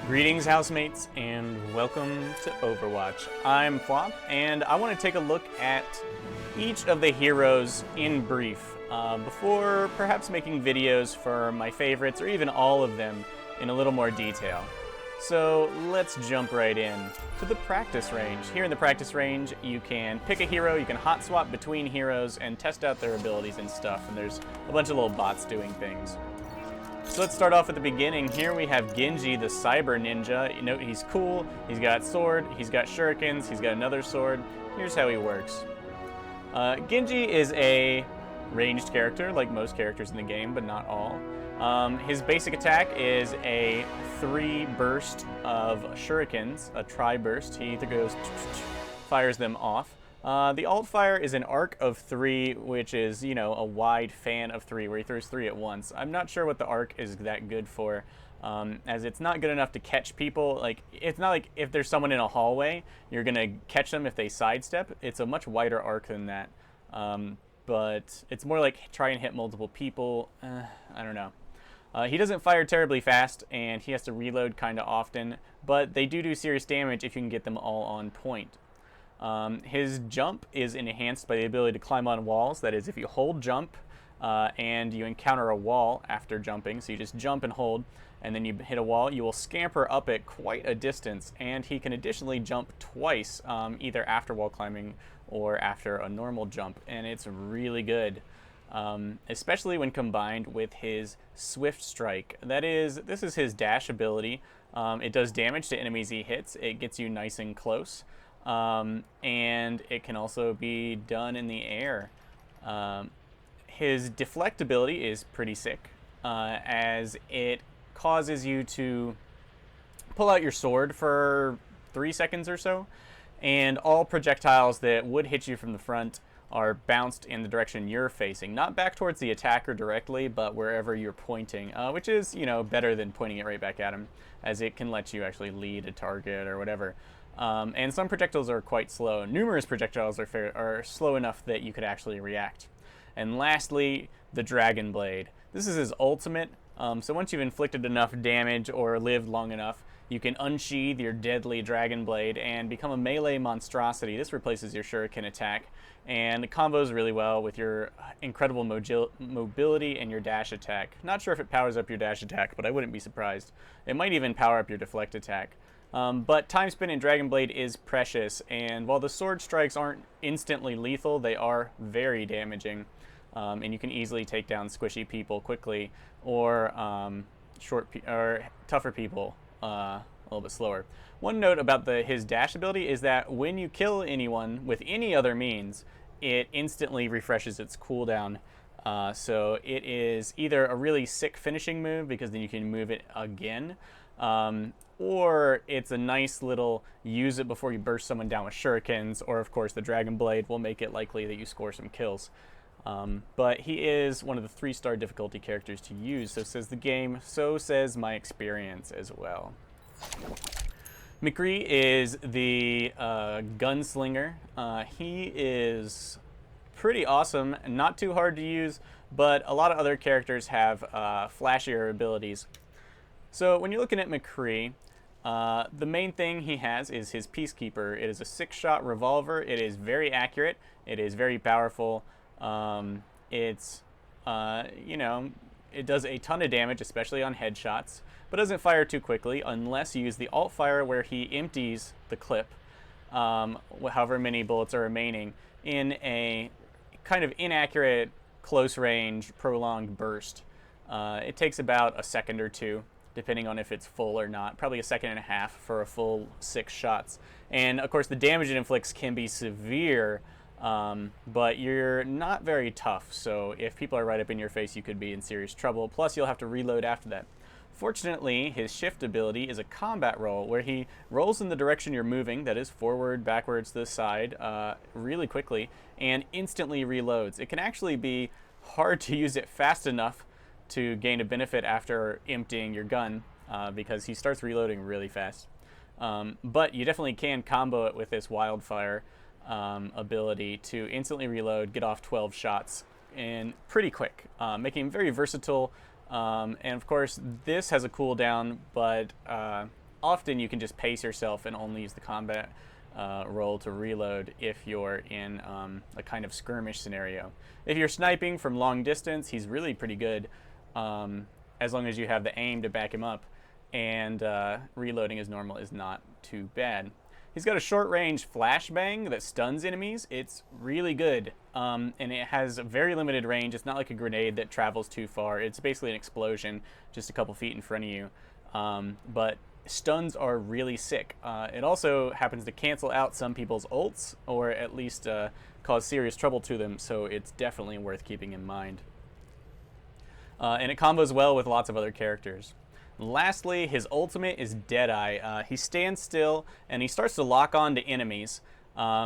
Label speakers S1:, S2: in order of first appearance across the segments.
S1: Greetings, housemates, and welcome to Overwatch. I'm Phwop, and I want to take a look at each of the heroes in brief before perhaps making videos for my favorites or even all of them in a little more detail. So let's jump right in to the practice range. Here in the practice range, you can pick a hero, you can hot swap between heroes and test out their abilities and stuff, and there's a bunch of little bots doing things. So let's start off at the beginning. Here we have Ginji, the cyber ninja. You know, he's cool, he's got sword, he's got shurikens, he's got another sword. Here's how he works. Ginji is a ranged character, like most characters in the game, but not all. His basic attack is a 3 burst of shurikens, a tri-burst. He either goes fires them off. The alt fire is an arc of 3, which is, you know, a wide fan of 3, where he throws 3 at once. I'm not sure what the arc is that good for, as it's not good enough to catch people. Like, it's not like if there's someone in a hallway, you're gonna catch them if they sidestep. It's a much wider arc than that, but it's more like try and hit multiple people. I don't know. He doesn't fire terribly fast, and he has to reload kind of often, but they do serious damage if you can get them all on point. His jump is enhanced by the ability to climb on walls. That is, if you hold jump and you encounter a wall after jumping, so you just jump and hold, and then you hit a wall, you will scamper up it quite a distance, and he can additionally jump twice, either after wall climbing or after a normal jump, and it's really good. Especially when combined with his Swift Strike. That is, this is his dash ability. It does damage to enemies he hits. It gets you nice and close. And it can also be done in the air. His deflect ability is pretty sick, as it causes you to pull out your sword for 3 seconds or so, and all projectiles that would hit you from the front are bounced in the direction you're facing, not back towards the attacker directly, but wherever you're pointing, which is, you know, better than pointing it right back at him, as it can let you actually lead a target or whatever. And some projectiles are quite slow. Numerous projectiles are slow enough that you could actually react. And lastly, the Dragon Blade. This is his ultimate. So once you've inflicted enough damage or lived long enough, you can unsheath your deadly Dragon Blade and become a melee monstrosity. This replaces your shuriken attack and combos really well with your incredible mobility and your dash attack. Not sure if it powers up your dash attack, but I wouldn't be surprised. It might even power up your deflect attack. But time spent in Dragon Blade is precious, and while the sword strikes aren't instantly lethal, they are very damaging, and you can easily take down squishy people quickly, or tougher people a little bit slower. One note about his dash ability is that when you kill anyone with any other means, it instantly refreshes its cooldown. So it is either a really sick finishing move, because then you can move it again, or it's a nice little use it before you burst someone down with shurikens, or of course the Dragon Blade will make it likely that you score some kills. But he is one of the 3-star difficulty characters to use, so says the game, so says my experience as well. McCree is the gunslinger. He is pretty awesome, not too hard to use, but a lot of other characters have flashier abilities. So when you're looking at McCree, the main thing he has is his Peacekeeper. It is a 6-shot revolver. It is very accurate. It is very powerful. It's, you know, it does a ton of damage, especially on headshots, but doesn't fire too quickly unless you use the alt fire, where he empties the clip, however many bullets are remaining, in a kind of inaccurate, close range, prolonged burst. It takes about a second or two, depending on if it's full or not. Probably a second and a half for a full 6 shots. And of course the damage it inflicts can be severe, but you're not very tough, so if people are right up in your face, you could be in serious trouble. Plus you'll have to reload after that. Fortunately, his shift ability is a combat roll, where he rolls in the direction you're moving, that is forward, backwards, to the side, really quickly, and instantly reloads. It can actually be hard to use it fast enough to gain a benefit after emptying your gun, because he starts reloading really fast. But you definitely can combo it with this wildfire ability to instantly reload, get off 12 shots, and pretty quick, making him very versatile. And of course, this has a cooldown, but often you can just pace yourself and only use the combat roll to reload if you're in a kind of skirmish scenario. If you're sniping from long distance, he's really pretty good, as long as you have the aim to back him up, and reloading as normal is not too bad. He's got a short-range flashbang that stuns enemies. It's really good, and it has a very limited range. It's not like a grenade that travels too far. It's basically an explosion just a couple feet in front of you, but stuns are really sick. It also happens to cancel out some people's ults, or at least cause serious trouble to them, so it's definitely worth keeping in mind. And it combos well with lots of other characters. Lastly, his ultimate is Deadeye. He stands still and he starts to lock on to enemies.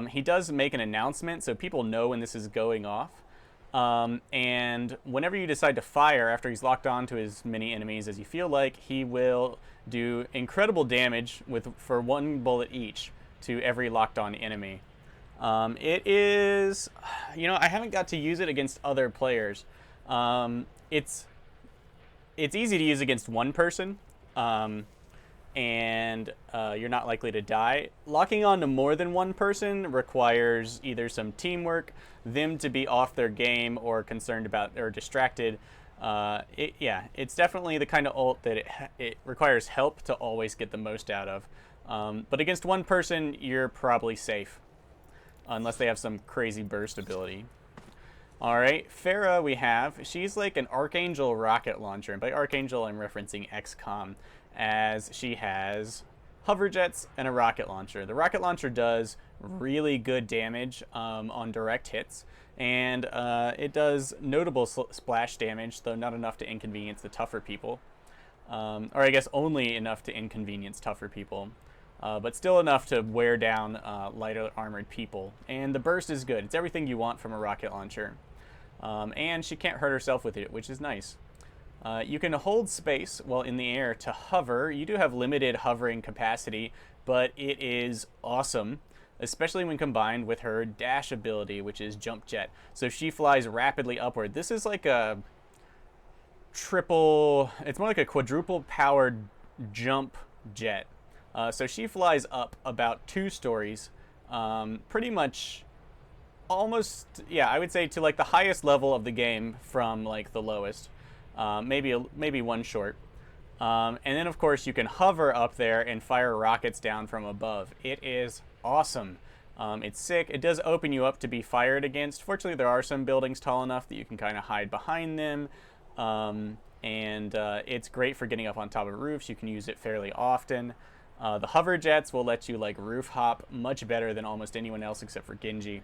S1: He does make an announcement so people know when this is going off. And whenever you decide to fire after he's locked on to as many enemies as you feel like, he will do incredible damage for 1 bullet each to every locked on enemy. It is, I haven't got to use it against other players. It's easy to use against one person, and you're not likely to die. Locking on to more than one person requires either some teamwork, them to be off their game or concerned about or distracted. It's definitely the kind of ult that it requires help to always get the most out of. But against one person, you're probably safe, unless they have some crazy burst ability. Alright, Farah we have. She's like an Archangel rocket launcher, and by Archangel I'm referencing XCOM, as she has hover jets and a rocket launcher. The rocket launcher does really good damage on direct hits, and it does notable splash damage, though not enough to inconvenience the tougher people. Or I guess only enough to inconvenience tougher people. But still enough to wear down lighter armored people. And the burst is good. It's everything you want from a rocket launcher. And she can't hurt herself with it, which is nice. You can hold space while in the air to hover. You do have limited hovering capacity, but it is awesome, especially when combined with her dash ability, which is Jump Jet. So she flies rapidly upward. This is like a it's more like a quadruple powered jump jet. So she flies up about 2 stories, pretty much almost, I would say to like the highest level of the game from like the lowest, maybe 1 short. And then of course you can hover up there and fire rockets down from above. It is awesome. It's sick. It does open you up to be fired against. Fortunately, there are some buildings tall enough that you can kind of hide behind them. And it's great for getting up on top of roofs. You can use it fairly often. The hover jets will let you like roof hop much better than almost anyone else except for Ginji.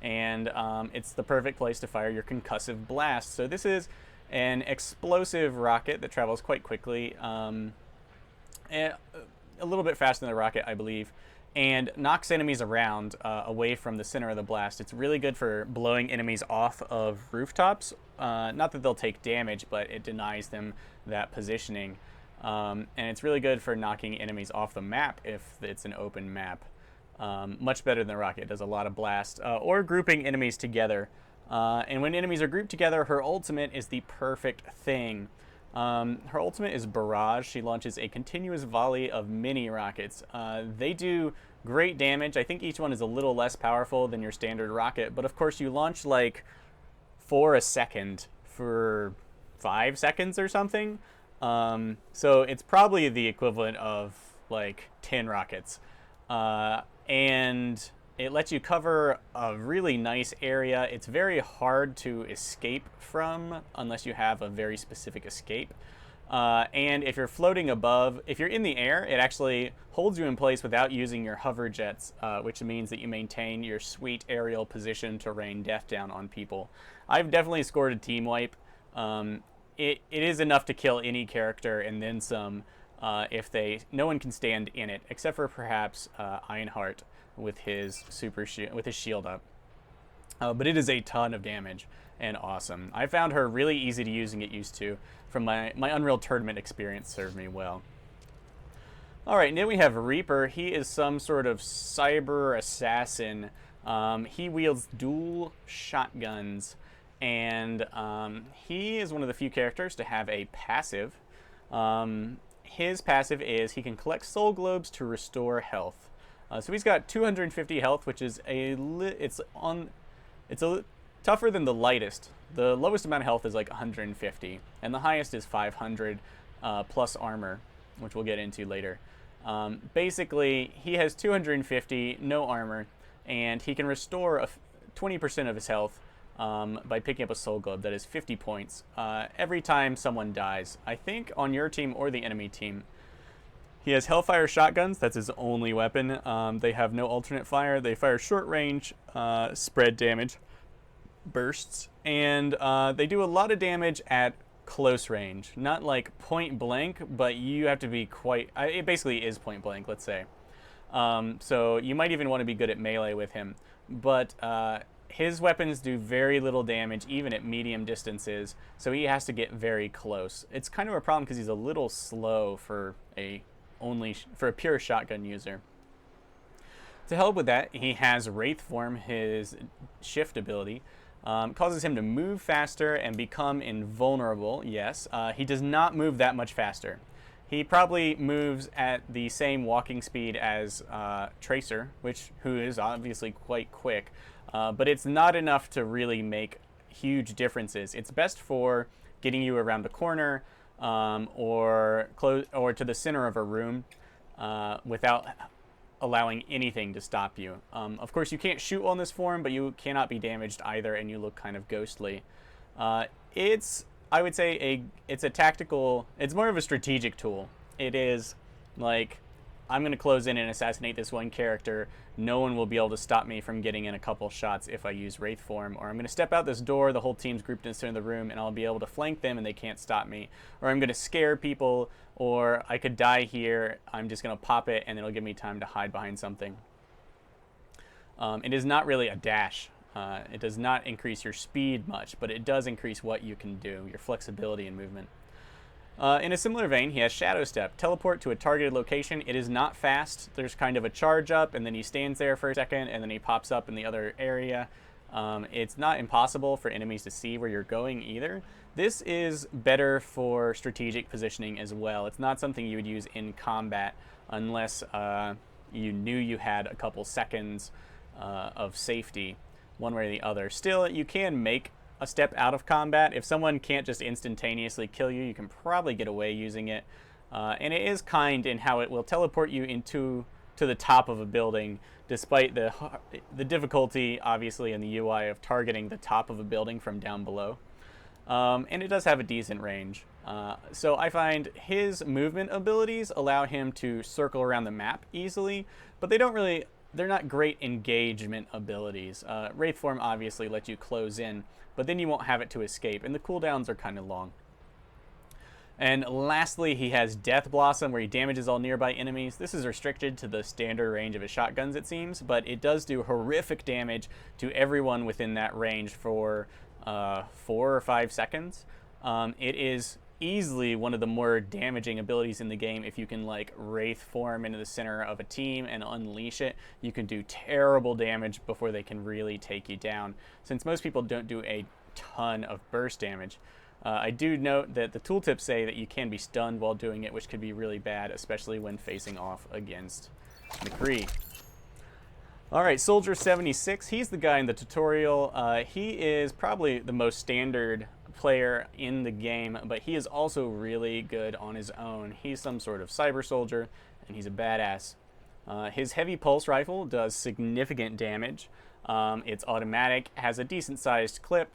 S1: And it's the perfect place to fire your concussive blast. So this is an explosive rocket that travels quite quickly, and a little bit faster than the rocket, I believe, and knocks enemies around away from the center of the blast. It's really good for blowing enemies off of rooftops. Not that they'll take damage, but it denies them that positioning. And it's really good for knocking enemies off the map if it's an open map. Much better than the rocket. It does a lot of blast, or grouping enemies together. And when enemies are grouped together, her ultimate is the perfect thing. Her ultimate is Barrage. She launches a continuous volley of mini rockets. They do great damage. I think each one is a little less powerful than your standard rocket, but of course you launch like 4 a second for 5 seconds or something. So it's probably the equivalent of like 10 rockets. And it lets you cover a really nice area. It's very hard to escape from unless you have a very specific escape. And if you're floating above, if you're in the air, it actually holds you in place without using your hover jets, which means that you maintain your sweet aerial position to rain death down on people. I've definitely scored a team wipe. It is enough to kill any character and then some. If no one can stand in it, except for perhaps Reinhardt with his shield up. But it is a ton of damage and awesome. I found her really easy to use and get used to. From my Unreal Tournament experience, served me well. All right, now we have Reaper. He is some sort of cyber assassin. He wields dual shotguns, and he is one of the few characters to have a passive. his passive is he can collect soul globes to restore health. So he's got 250 health, which is it's tougher than the lightest. The lowest amount of health is like 150, and the highest is 500 plus armor, which we'll get into later. Basically, he has 250, no armor, and he can restore 20% of his health by picking up a soul globe. That is 50 points every time someone dies. I think on your team or the enemy team. He has Hellfire shotguns. That's his only weapon. They have no alternate fire. They fire short range, spread damage, bursts, and they do a lot of damage at close range. Not like point blank, but you have to be quite... it basically is point blank, let's say. So you might even want to be good at melee with him. But his weapons do very little damage, even at medium distances, so he has to get very close. It's kind of a problem because he's a little slow for a pure shotgun user. To help with that, he has Wraith Form, his shift ability. Causes him to move faster and become invulnerable. Yes, he does not move that much faster. He probably moves at the same walking speed as Tracer, who is obviously quite quick, but it's not enough to really make huge differences. It's best for getting you around a corner or to the center of a room without allowing anything to stop you. Of course, you can't shoot on this form, but you cannot be damaged either, and you look kind of ghostly. I would say it's a tactical, it's more of a strategic tool. It is like, I'm going to close in and assassinate this one character. No one will be able to stop me from getting in a couple shots if I use Wraith Form. Or I'm going to step out this door, the whole team's grouped in the center of the room, and I'll be able to flank them and they can't stop me. Or I'm going to scare people, or I could die here. I'm just going to pop it and it'll give me time to hide behind something. It is not really a dash. It does not increase your speed much, but it does increase what you can do, your flexibility and movement. In a similar vein, he has Shadow Step, teleport to a targeted location. It is not fast. There's kind of a charge up, and then he stands there for a second, and then he pops up in the other area. It's not impossible for enemies to see where you're going either. This is better for strategic positioning as well. It's not something you would use in combat unless you knew you had a couple seconds of safety one way or the other. Still, you can make a step out of combat. If someone can't just instantaneously kill you, you can probably get away using it. And it is kind in how it will teleport you to the top of a building, despite the difficulty, obviously, in the UI of targeting the top of a building from down below. And it does have a decent range. So I find his movement abilities allow him to circle around the map easily, but they're not great engagement abilities. Wraith Form obviously lets you close in, but then you won't have it to escape, and the cooldowns are kind of long. And lastly, he has Death Blossom, where he damages all nearby enemies. This is restricted to the standard range of his shotguns, it seems, but it does do horrific damage to everyone within that range for 4 or 5 seconds. It is easily one of the more damaging abilities in the game. If you can like Wraith Form into the center of a team and unleash it, you can do terrible damage before they can really take you down, since most people don't do a ton of burst damage. I do note that the tooltips say that you can be stunned while doing it, which could be really bad, especially when facing off against McCree. Alright, Soldier 76, he's the guy in the tutorial. He is probably the most standard player in the game, but he is also really good on his own. He's some sort of cyber soldier, and he's a badass. His heavy pulse rifle does significant damage. It's automatic, has a decent sized clip,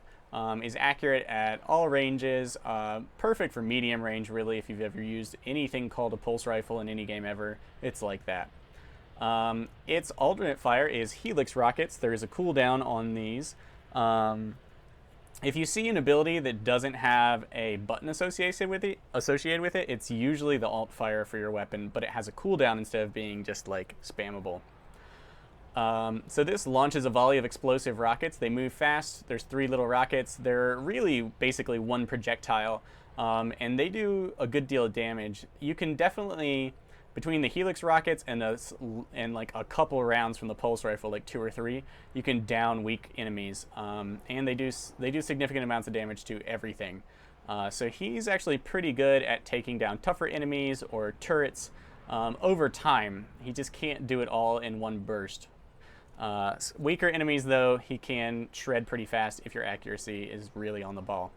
S1: is accurate at all ranges, perfect for medium range really. If you've ever used anything called a pulse rifle in any game ever, it's like that. Its alternate fire is Helix rockets. There is a cooldown on these. If you see an ability that doesn't have a button associated with it, it's usually the alt fire for your weapon, but it has a cooldown instead of being just like spammable. So this launches a volley of explosive rockets. They move fast. There's 3 little rockets. They're really basically one projectile, and they do a good deal of damage. You can definitely, between the Helix rockets and like a couple rounds from the pulse rifle, like 2 or 3, you can down weak enemies, and they do significant amounts of damage to everything. So he's actually pretty good at taking down tougher enemies or turrets over time. He just can't do it all in one burst. Weaker enemies, though, he can shred pretty fast if your accuracy is really on the ball.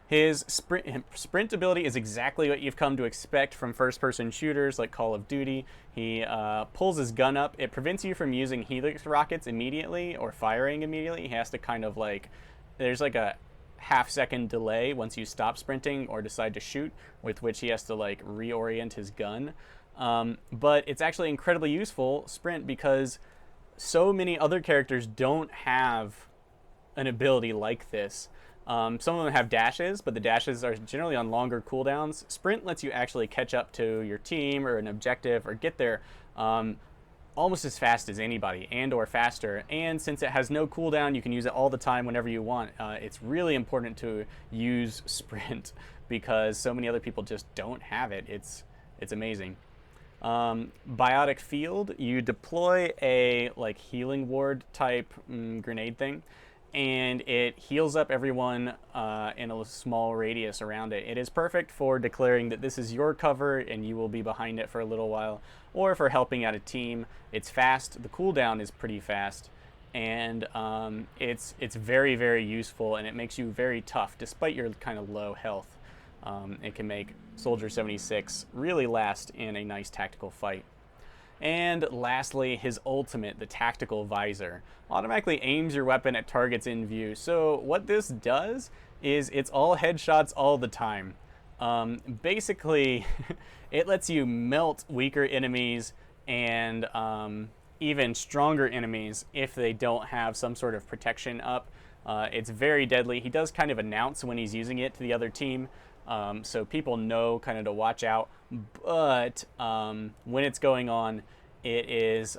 S1: His sprint ability is exactly what you've come to expect from first-person shooters like Call of Duty. He pulls his gun up. It prevents you from using helix rockets immediately or firing immediately. He has to kind of like, there's like a half-second delay once you stop sprinting or decide to shoot, with which he has to like reorient his gun. But it's actually incredibly useful, sprint, because so many other characters don't have an ability like this. Some of them have dashes, but the dashes are generally on longer cooldowns. Sprint lets you actually catch up to your team or an objective or get there almost as fast as anybody and or faster. And since it has no cooldown, you can use it all the time whenever you want. It's really important to use sprint because so many other people just don't have it. It's amazing. Biotic field, you deploy a like healing ward type grenade thing, and it heals up everyone in a small radius around it. It is perfect for declaring that this is your cover and you will be behind it for a little while, or for helping out a team. It's fast, the cooldown is pretty fast, and it's very, very useful, and it makes you very tough despite your kind of low health. It can make Soldier 76 really last in a nice tactical fight. And lastly, his ultimate, the Tactical Visor, automatically aims your weapon at targets in view. So what this does is it's all headshots all the time. Basically, it lets you melt weaker enemies and even stronger enemies if they don't have some sort of protection up. It's very deadly. He does kind of announce when he's using it to the other team, so people know kind of to watch out. But when it's going on, it is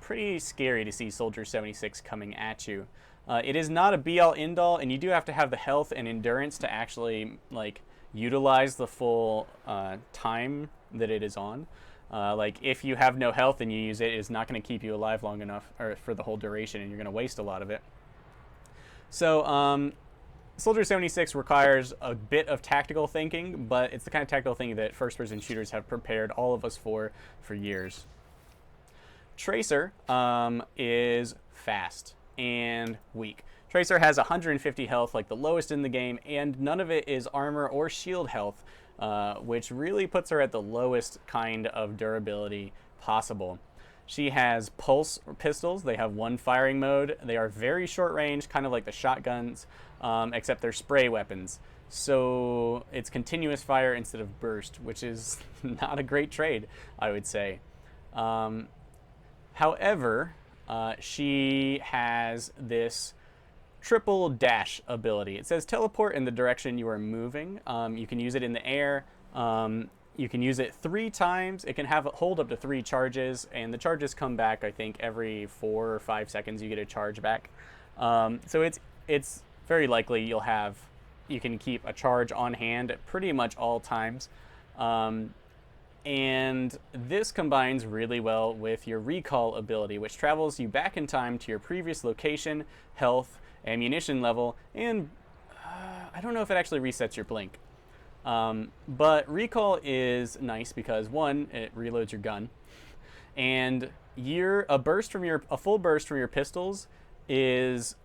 S1: pretty scary to see Soldier 76 coming at you. It is not a be-all, end-all, and you do have to have the health and endurance to actually like utilize the full time that it is on. Like if you have no health and you use it, it's not going to keep you alive long enough or for the whole duration, and you're going to waste a lot of it. So Soldier 76 requires a bit of tactical thinking, but it's the kind of tactical thinking that first-person shooters have prepared all of us for years. Tracer is fast and weak. Tracer has 150 health, like the lowest in the game, and none of it is armor or shield health, which really puts her at the lowest kind of durability possible. She has pulse pistols. They have one firing mode. They are very short range, kind of like the shotguns, except they're spray weapons. So it's continuous fire instead of burst, which is not a great trade, I would say. However, she has this triple dash ability. It says teleport in the direction you are moving. You can use it in the air. You can use it 3 times. It can hold up to 3 charges, and the charges come back, I think, every 4 or 5 seconds you get a charge back. So it's very likely you can keep a charge on hand at pretty much all times. And this combines really well with your recall ability, which travels you back in time to your previous location, health, ammunition level, and I don't know if it actually resets your blink. But recall is nice because, one, it reloads your gun, and a full burst from your pistols is,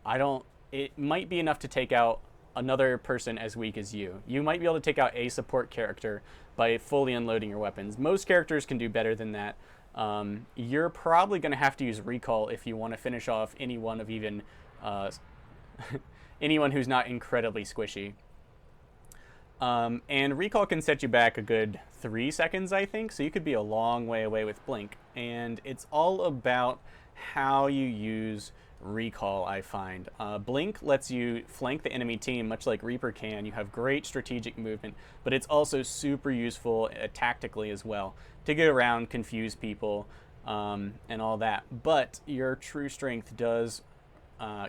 S1: it might be enough to take out another person as weak as you. You might be able to take out a support character by fully unloading your weapons. Most characters can do better than that. You're probably going to have to use recall if you want to finish off anyone of even anyone who's not incredibly squishy. And recall can set you back a good 3 seconds, I think, so you could be a long way away with blink. And it's all about how you use recall, I find. Blink lets you flank the enemy team much like Reaper can. You have great strategic movement, but it's also super useful tactically as well to get around, confuse people, and all that. But your true strength does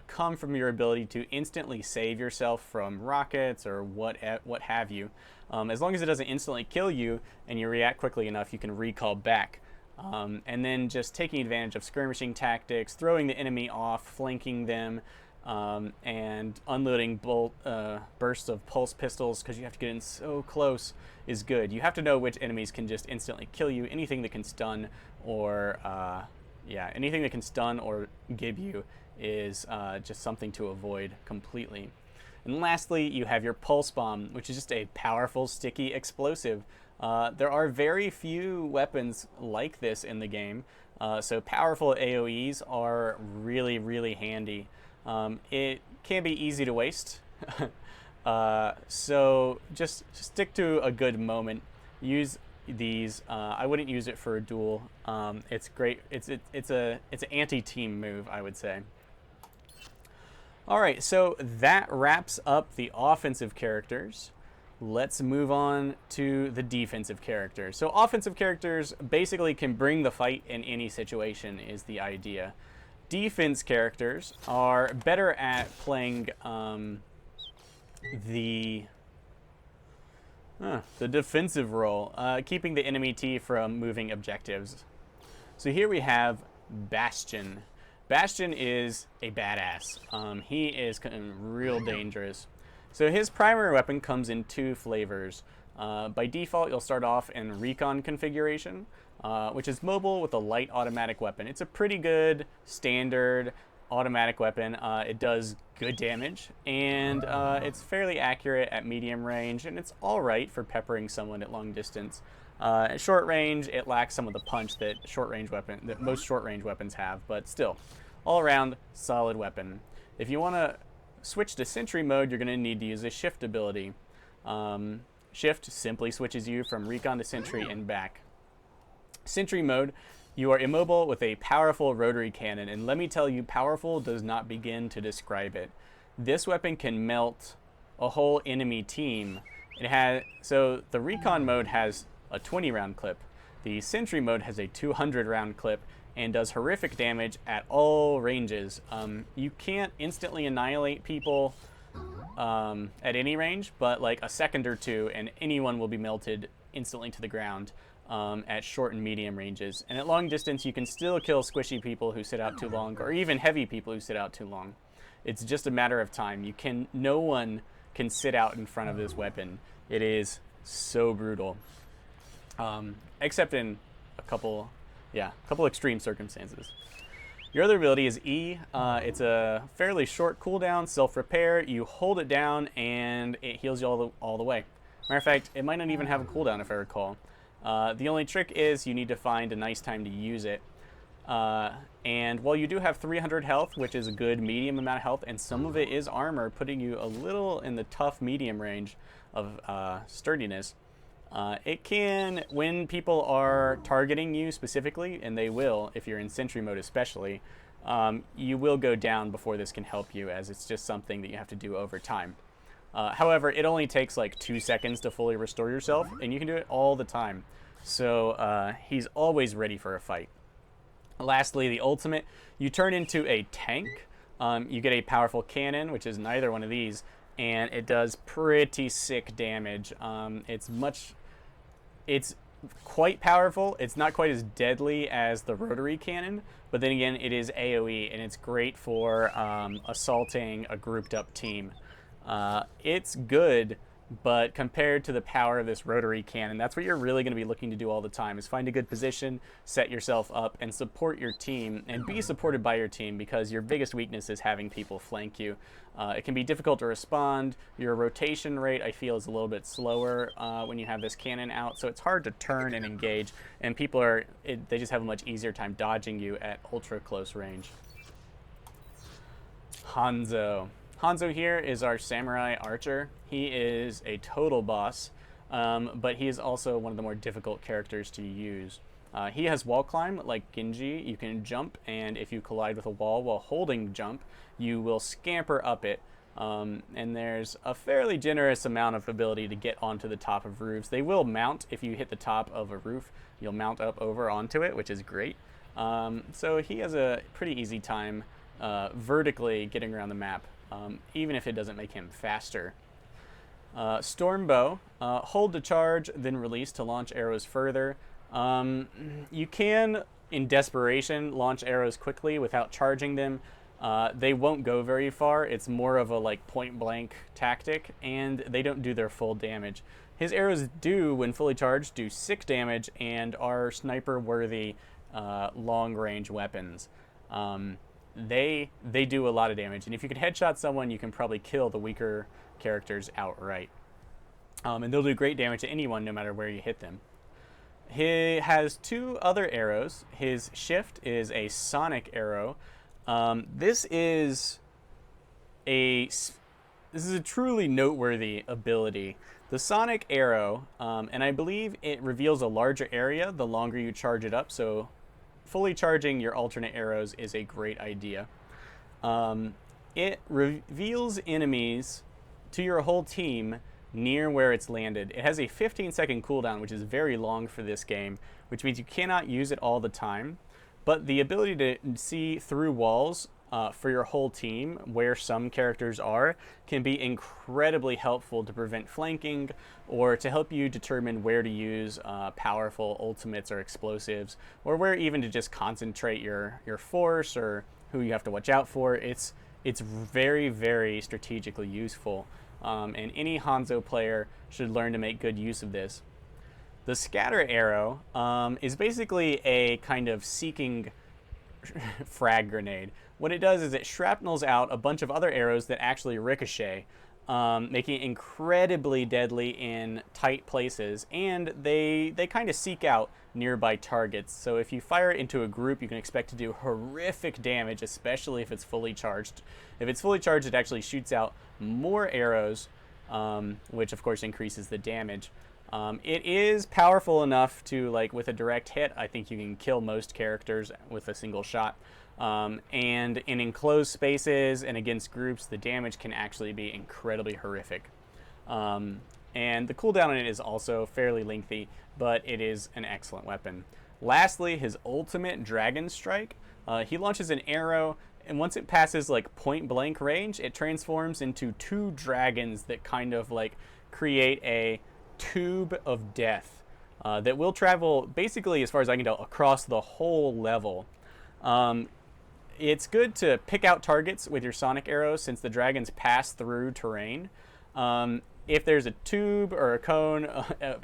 S1: come from your ability to instantly save yourself from rockets or what have you. As long as it doesn't instantly kill you and you react quickly enough, you can recall back. And then just taking advantage of skirmishing tactics, throwing the enemy off, flanking them, and unloading bursts of pulse pistols, because you have to get in so close, is good. You have to know which enemies can just instantly kill you. Anything that can stun or anything that can stun or give you is just something to avoid completely. And lastly, you have your pulse bomb, which is just a powerful, sticky explosive. There are very few weapons like this in the game, so powerful AoEs are really, really handy. It can be easy to waste, so just stick to a good moment. Use these. I wouldn't use it for a duel. It's great. It's an anti-team move, I would say. All right, so that wraps up the offensive characters. Let's move on to the defensive characters. So offensive characters basically can bring the fight in any situation is the idea. Defense characters are better at playing the defensive role, keeping the enemy T from moving objectives. So here we have Bastion. Bastion is a badass. He is real dangerous. So his primary weapon comes in two flavors. By default, you'll start off in recon configuration, which is mobile with a light automatic weapon. It's a pretty good standard automatic weapon. It does good damage, and it's fairly accurate at medium range, and it's all right for peppering someone at long distance. At short range, it lacks some of the punch that most short range weapons have, but still, all around solid weapon. If you want to switch to sentry mode, you're going to need to use a shift ability. Shift simply switches you from recon to sentry and back. Sentry mode, you are immobile with a powerful rotary cannon, and let me tell you, powerful does not begin to describe it. This weapon can melt a whole enemy team. So the recon mode has a 20-round clip. The sentry mode has a 200-round clip and does horrific damage at all ranges. You can't instantly annihilate people at any range, but like a second or two, and anyone will be melted instantly to the ground at short and medium ranges. And at long distance, you can still kill squishy people who sit out too long, or even heavy people who sit out too long. It's just a matter of time. No one can sit out in front of this weapon. It is so brutal, except in a couple extreme circumstances. Your other ability is E. It's a fairly short cooldown, self-repair. You hold it down and it heals you all the way. Matter of fact, it might not even have a cooldown if I recall. The only trick is you need to find a nice time to use it. And while you do have 300 health, which is a good medium amount of health, and some of it is armor, putting you a little in the tough medium range of sturdiness, it can, when people are targeting you specifically, and they will if you're in sentry mode especially, you will go down before this can help you, as it's just something that you have to do over time. However, it only takes like 2 seconds to fully restore yourself, and you can do it all the time. So he's always ready for a fight. Lastly, the ultimate, you turn into a tank. You get a powerful cannon, which is neither one of these, and it does pretty sick damage. It's quite powerful. It's not quite as deadly as the rotary cannon, but then again, it is AoE, and it's great for assaulting a grouped up team. It's good, but compared to the power of this rotary cannon, that's what you're really going to be looking to do all the time, is find a good position, set yourself up, and support your team, and be supported by your team, because your biggest weakness is having people flank you. It can be difficult to respond. Your rotation rate, I feel, is a little bit slower when you have this cannon out, so it's hard to turn and engage, and people they just have a much easier time dodging you at ultra close range. Hanzo. Hanzo here is our samurai archer. He is a total boss, but he is also one of the more difficult characters to use. He has wall climb like Ginji. You can jump, and if you collide with a wall while holding jump, you will scamper up it. And there's a fairly generous amount of ability to get onto the top of roofs. They will mount if you hit the top of a roof. You'll mount up over onto it, which is great. So he has a pretty easy time vertically getting around the map. Even if it doesn't make him faster. Storm bow, hold to charge, then release to launch arrows further. You can, in desperation, launch arrows quickly without charging them, they won't go very far. It's more of a like point blank tactic, and they don't do their full damage. His arrows do, when fully charged, do 6 damage and are sniper worthy long range weapons. They do a lot of damage, and if you can headshot someone, you can probably kill the weaker characters outright. And they'll do great damage to anyone no matter where you hit them. He has 2 other arrows. His shift is a sonic arrow. This is a truly noteworthy ability. The sonic arrow, and I believe it reveals a larger area the longer you charge it up, so fully charging your alternate arrows is a great idea. It reveals enemies to your whole team near where it's landed. It has a 15-second cooldown, which is very long for this game, which means you cannot use it all the time. But the ability to see through walls for your whole team, where some characters are, can be incredibly helpful to prevent flanking or to help you determine where to use powerful ultimates or explosives, or where even to just concentrate your force or who you have to watch out for. It's very, very strategically useful, and any Hanzo player should learn to make good use of this. The scatter arrow is basically a kind of seeking frag grenade. What it does is it shrapnels out a bunch of other arrows that actually ricochet, making it incredibly deadly in tight places, and they kind of seek out nearby targets. So if you fire it into a group, you can expect to do horrific damage, especially if it's fully charged. If it's fully charged, it actually shoots out more arrows, which of course increases the damage. It is powerful enough to, like, with a direct hit, I think you can kill most characters with a single shot. And in enclosed spaces and against groups, the damage can actually be incredibly horrific. And the cooldown on it is also fairly lengthy, but it is an excellent weapon. Lastly, his ultimate Dragon Strike. He launches an arrow, and once it passes like point blank range, it transforms into 2 dragons that kind of like create a tube of death that will travel, basically, as far as I can tell, across the whole level. It's good to pick out targets with your sonic arrows, since the dragons pass through terrain. If there's a tube or a cone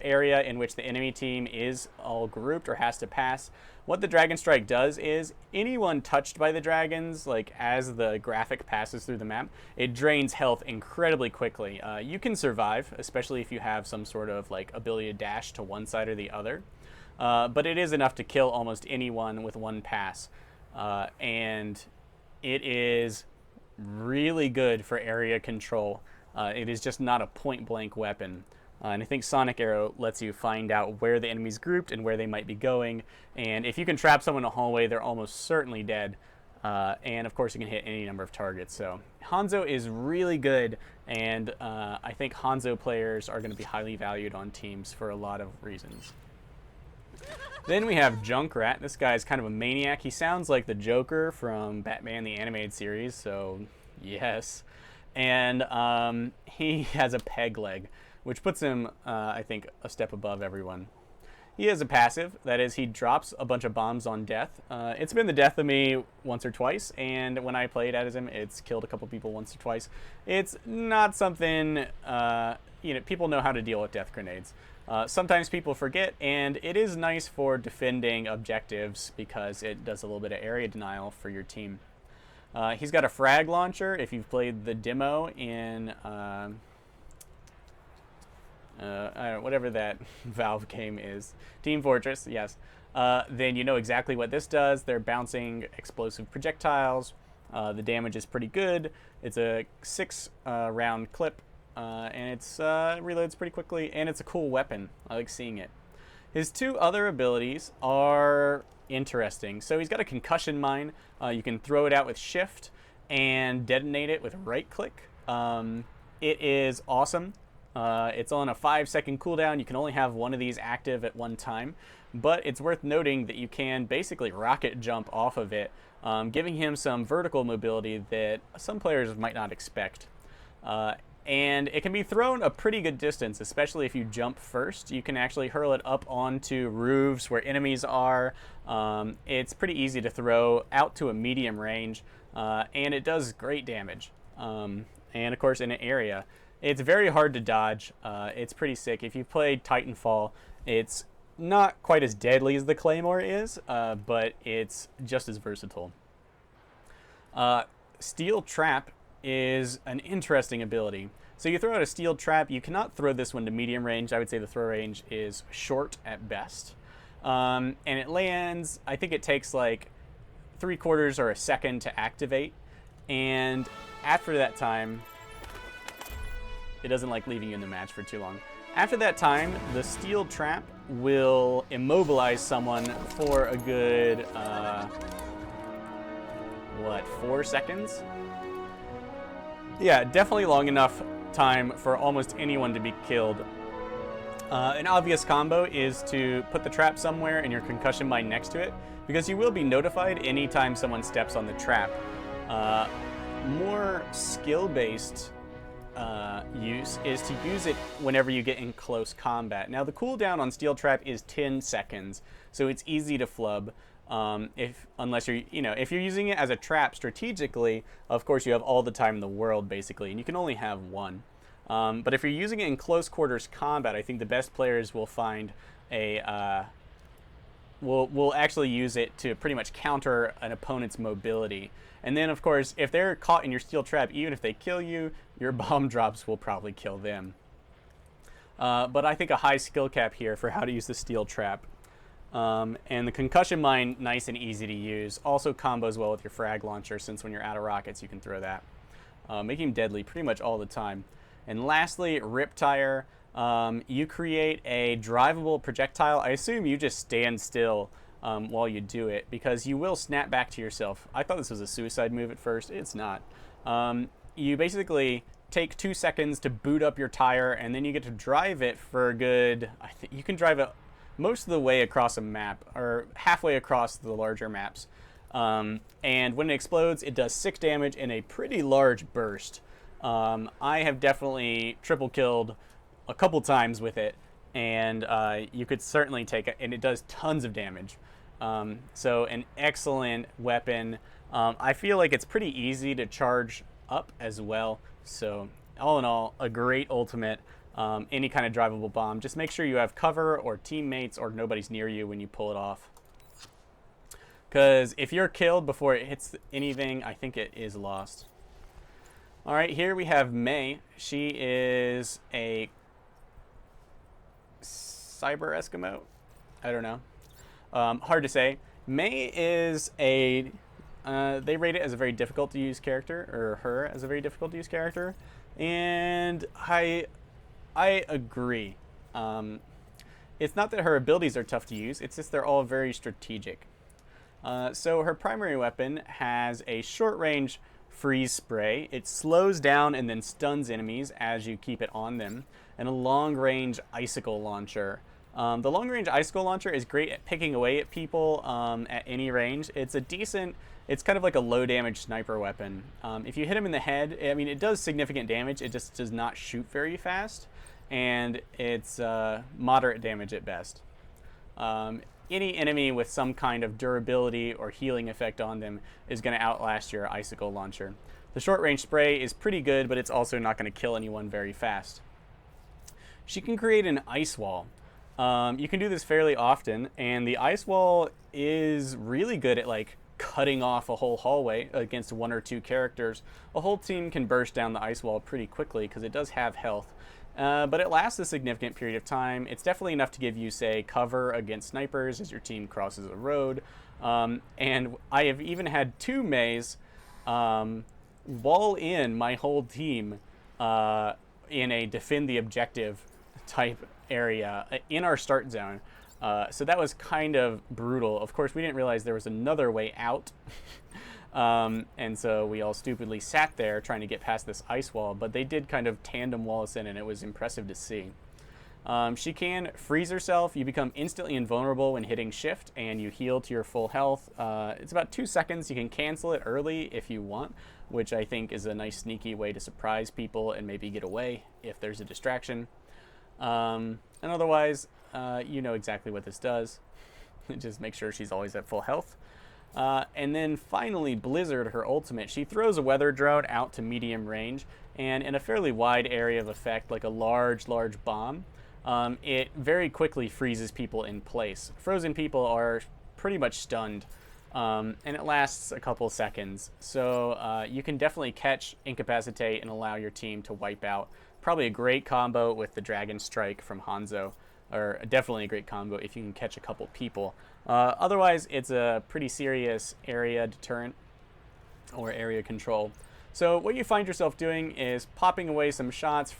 S1: area in which the enemy team is all grouped or has to pass, what the Dragon Strike does is anyone touched by the dragons, like as the graphic passes through the map, it drains health incredibly quickly. You can survive, especially if you have some sort of like ability to dash to one side or the other, but it is enough to kill almost anyone with one pass, and it is really good for area control. It is just not a point-blank weapon. And I think Sonic Arrow lets you find out where the enemy's grouped and where they might be going. And if you can trap someone in a hallway, they're almost certainly dead. And of course, you can hit any number of targets. So Hanzo is really good, and I think Hanzo players are going to be highly valued on teams for a lot of reasons. Then we have Junkrat. This guy is kind of a maniac. He sounds like the Joker from Batman the Animated Series, so yes. And he has a peg leg, which puts him, I think, a step above everyone. He has a passive, that is, he drops a bunch of bombs on death. It's been the death of me once or twice, and when I played as him, it's killed a couple people once or twice. It's not something, people know how to deal with death grenades. Sometimes people forget, and it is nice for defending objectives because it does a little bit of area denial for your team. He's got a frag launcher. If you've played the demo in whatever that Valve game is, Team Fortress, yes, then you know exactly what this does. They're bouncing explosive projectiles. The damage is pretty good. It's a 6-round clip, and it's reloads pretty quickly, and it's a cool weapon. I like seeing it. His 2 other abilities are interesting. So he's got a concussion mine. You can throw it out with shift and detonate it with right click. It is awesome. It's on a 5-second cooldown. You can only have one of these active at one time, but it's worth noting that you can basically rocket jump off of it, giving him some vertical mobility that some players might not expect. And it can be thrown a pretty good distance, especially if you jump first. You can actually hurl it up onto roofs where enemies are. It's pretty easy to throw out to a medium range. and it does great damage. And of course, in an area, it's very hard to dodge. It's pretty sick. If you've played Titanfall, it's not quite as deadly as the Claymore is, but it's just as versatile. Steel Trap is an interesting ability. So you throw out a steel trap. You cannot throw this one to medium range. I would say the throw range is short at best. And it lands, I think it takes like 3/4 or a second to activate. And after that time, it doesn't like leaving you in the match for too long. After that time, the steel trap will immobilize someone for a good, 4 seconds? Yeah, definitely long enough time for almost anyone to be killed. An obvious combo is to put the trap somewhere and your concussion mine next to it, because you will be notified anytime someone steps on the trap. More skill-based use is to use it whenever you get in close combat. Now, the cooldown on steel trap is 10 seconds, so it's easy to flub. Unless if you're using it as a trap strategically, of course you have all the time in the world basically, and you can only have one. But if you're using it in close quarters combat, I think the best players will find will actually use it to pretty much counter an opponent's mobility. And then of course, if they're caught in your steel trap, even if they kill you, your bomb drops will probably kill them. But I think a high skill cap here for how to use the steel trap. And the concussion mine, nice and easy to use. Also combos well with your frag launcher, since when you're out of rockets, you can throw that. Making him deadly pretty much all the time. And lastly, Rip Tire. You create a drivable projectile. I assume you just stand still while you do it, because you will snap back to yourself. I thought this was a suicide move at first. It's not. You basically take 2 seconds to boot up your tire, and then you get to drive it for a good... I think you can drive it most of the way across a map, or halfway across the larger maps. And when it explodes, it does 6 damage in a pretty large burst. I have definitely triple killed a couple times with it, and you could certainly take it, and it does tons of damage. So an excellent weapon. I feel like it's pretty easy to charge up as well. So all in all, a great ultimate. Any kind of drivable bomb. Just make sure you have cover or teammates or nobody's near you when you pull it off. Because if you're killed before it hits anything, I think it is lost. Alright, here we have Mei. She is a cyber Eskimo? I don't know. Hard to say. Mei is a... they rate it as a very difficult to use character, or her as a very difficult to use character. And I agree. It's not that her abilities are tough to use, it's just they're all very strategic. So her primary weapon has a short-range freeze spray. It slows down and then stuns enemies as you keep it on them. And a long-range icicle launcher. The long-range icicle launcher is great at picking away at people at any range. It's kind of like a low-damage sniper weapon. If you hit him in the head, I mean, it does significant damage. It just does not shoot very fast. And it's moderate damage at best. Any enemy with some kind of durability or healing effect on them is going to outlast your icicle launcher. The short-range spray is pretty good, but it's also not going to kill anyone very fast. She can create an ice wall. You can do this fairly often, and the ice wall is really good at like cutting off a whole hallway against 1 or 2 characters. A whole team can burst down the ice wall pretty quickly because it does have health. But it lasts a significant period of time. It's definitely enough to give you, say, cover against snipers as your team crosses a road. And I have even had 2 Meis wall in my whole team in a defend the objective type area in our start zone. So that was kind of brutal. Of course, we didn't realize there was another way out. And so we all stupidly sat there trying to get past this ice wall, but they did kind of tandem wall us in, and it was impressive to see. She can freeze herself. You become instantly invulnerable when hitting shift, and you heal to your full health. It's about 2 seconds. You can cancel it early if you want, which I think is a nice sneaky way to surprise people and maybe get away if there's a distraction. And otherwise, you know exactly what this does. Just make sure she's always at full health. And then finally, Blizzard, her ultimate, she throws a weather drone out to medium range, and in a fairly wide area of effect, like a large bomb, it very quickly freezes people in place. Frozen people are pretty much stunned, and it lasts a couple seconds. So you can definitely catch, incapacitate, and allow your team to wipe out. Probably a great combo with the Dragon Strike from Hanzo, or definitely a great combo if you can catch a couple people. Otherwise, it's a pretty serious area deterrent or area control. So what you find yourself doing is popping away some shots,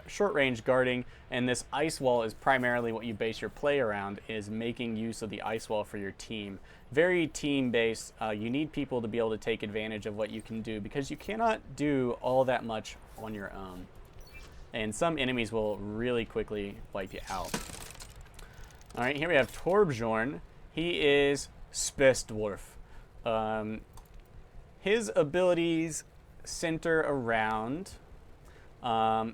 S1: short range guarding, and this ice wall is primarily what you base your play around, is making use of the ice wall for your team. Very team based. You need people to be able to take advantage of what you can do, because you cannot do all that much on your own. And some enemies will really quickly wipe you out. All right, here we have Torbjorn. He is Spesdwarf. His abilities center around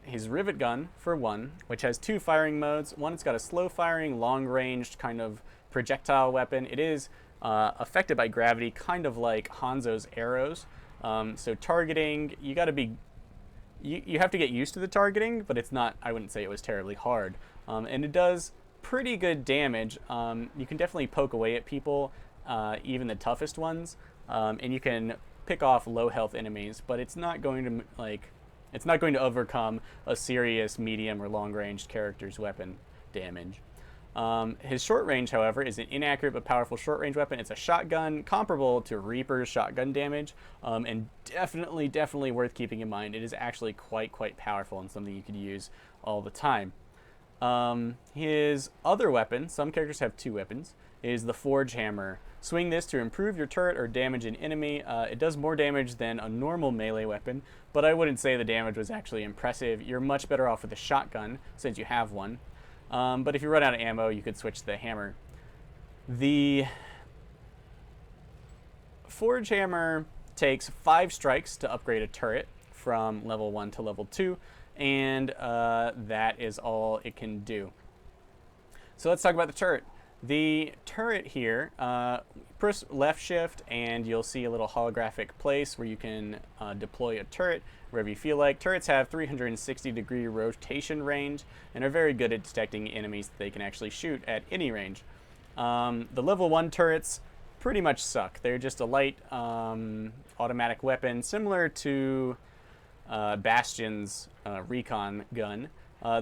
S1: his rivet gun, for one, which has two firing modes. One, it's got a slow firing, long ranged kind of projectile weapon. It is affected by gravity, kind of like Hanzo's arrows. So targeting, you got to be, you have to get used to the targeting, but it's not, I wouldn't say it was terribly hard. And it does pretty good damage. You can definitely poke away at people, even the toughest ones, and you can pick off low health enemies, but it's not going to it's not going to overcome a serious medium or long ranged character's weapon damage. His short range, however, is an inaccurate but powerful short range weapon. It's a shotgun comparable to Reaper's shotgun damage, and definitely worth keeping in mind. It is actually quite powerful and something you could use all the time. His other weapon, some characters have two weapons, is the Forge Hammer. Swing this to improve your turret or damage an enemy. It does more damage than a normal melee weapon, but I wouldn't say the damage was actually impressive. You're much better off with a shotgun, since you have one. But if you run out of ammo, you could switch to the hammer. The Forge Hammer takes 5 strikes to upgrade a turret from level 1 to level 2, and that is all it can do. So let's talk about the turret. The turret here, press left shift and you'll see a little holographic place where you can deploy a turret wherever you feel like. Turrets have 360-degree rotation range and are very good at detecting enemies that they can actually shoot at any range. The level 1 turrets pretty much suck. They're just a light automatic weapon, similar to Bastion's recon gun.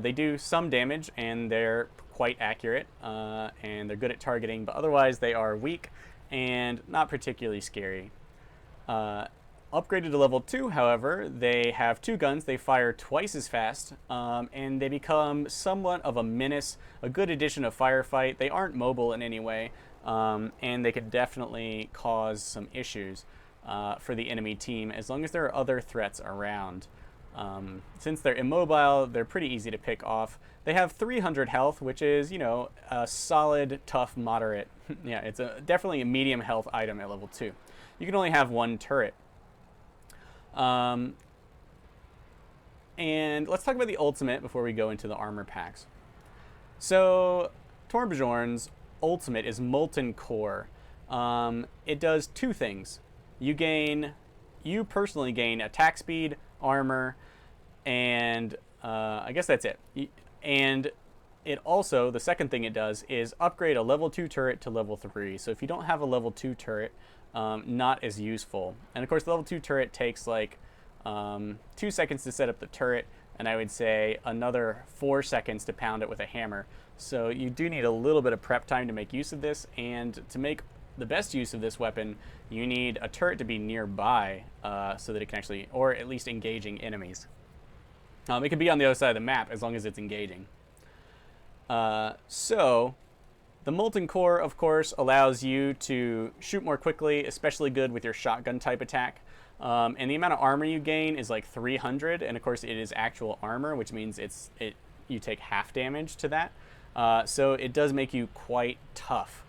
S1: They do some damage and they're quite accurate, and they're good at targeting, but otherwise they are weak and not particularly scary. Upgraded to level 2, however, they have 2 guns. They fire twice as fast, and they become somewhat of a menace, a good addition of firefight. They aren't mobile in any way, and they could definitely cause some issues for the enemy team as long as there are other threats around. Since they're immobile, they're pretty easy to pick off. They have 300 health, which is, you know, a solid, tough, moderate. Yeah, it's definitely a medium health item at level 2. You can only have 1 turret. And let's talk about the ultimate before we go into the armor packs. So Torbjorn's ultimate is Molten Core. It does 2 things. You personally gain attack speed, armor, and I guess that's it. And it also, the second thing it does is upgrade a level 2 turret to level 3. So if you don't have a level 2 turret, not as useful. And of course the level 2 turret takes like 2 seconds to set up the turret, and I would say another 4 seconds to pound it with a hammer. So you do need a little bit of prep time to make use of this, and to make the best use of this weapon, you need a turret to be nearby so that it can actually, or at least engaging enemies. It can be on the other side of the map as long as it's engaging. So the Molten Core, of course, allows you to shoot more quickly, especially good with your shotgun type attack. And the amount of armor you gain is like 300, and of course it is actual armor, which means you take half damage to that. So it does make you quite tough.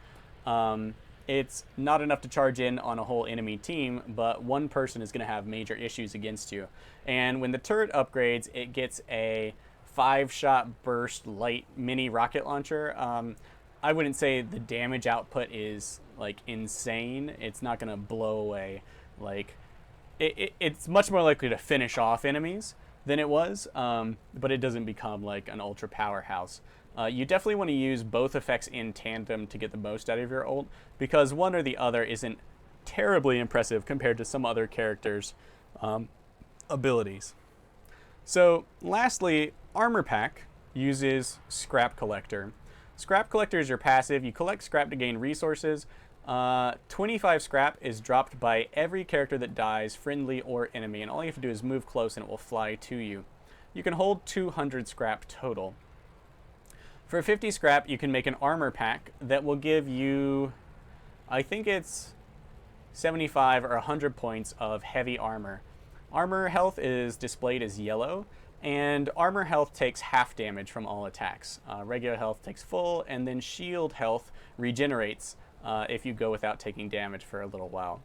S1: It's not enough to charge in on a whole enemy team, but one person is going to have major issues against you. And when the turret upgrades, it gets a 5-shot burst light mini rocket launcher. I wouldn't say the damage output is like insane. It's not going to blow away. Like it's much more likely to finish off enemies than it was, but it doesn't become like an ultra powerhouse. You definitely want to use both effects in tandem to get the most out of your ult, because one or the other isn't terribly impressive compared to some other characters' abilities. So lastly, Armor Pack uses Scrap Collector. Scrap Collector is your passive. You collect scrap to gain resources. 25 scrap is dropped by every character that dies, friendly or enemy, and all you have to do is move close and it will fly to you. You can hold 200 scrap total. For 50 scrap, you can make an armor pack that will give you, I think it's 75 or 100 points of heavy armor. Armor health is displayed as yellow, and armor health takes half damage from all attacks. Regular health takes full, and then shield health regenerates if you go without taking damage for a little while.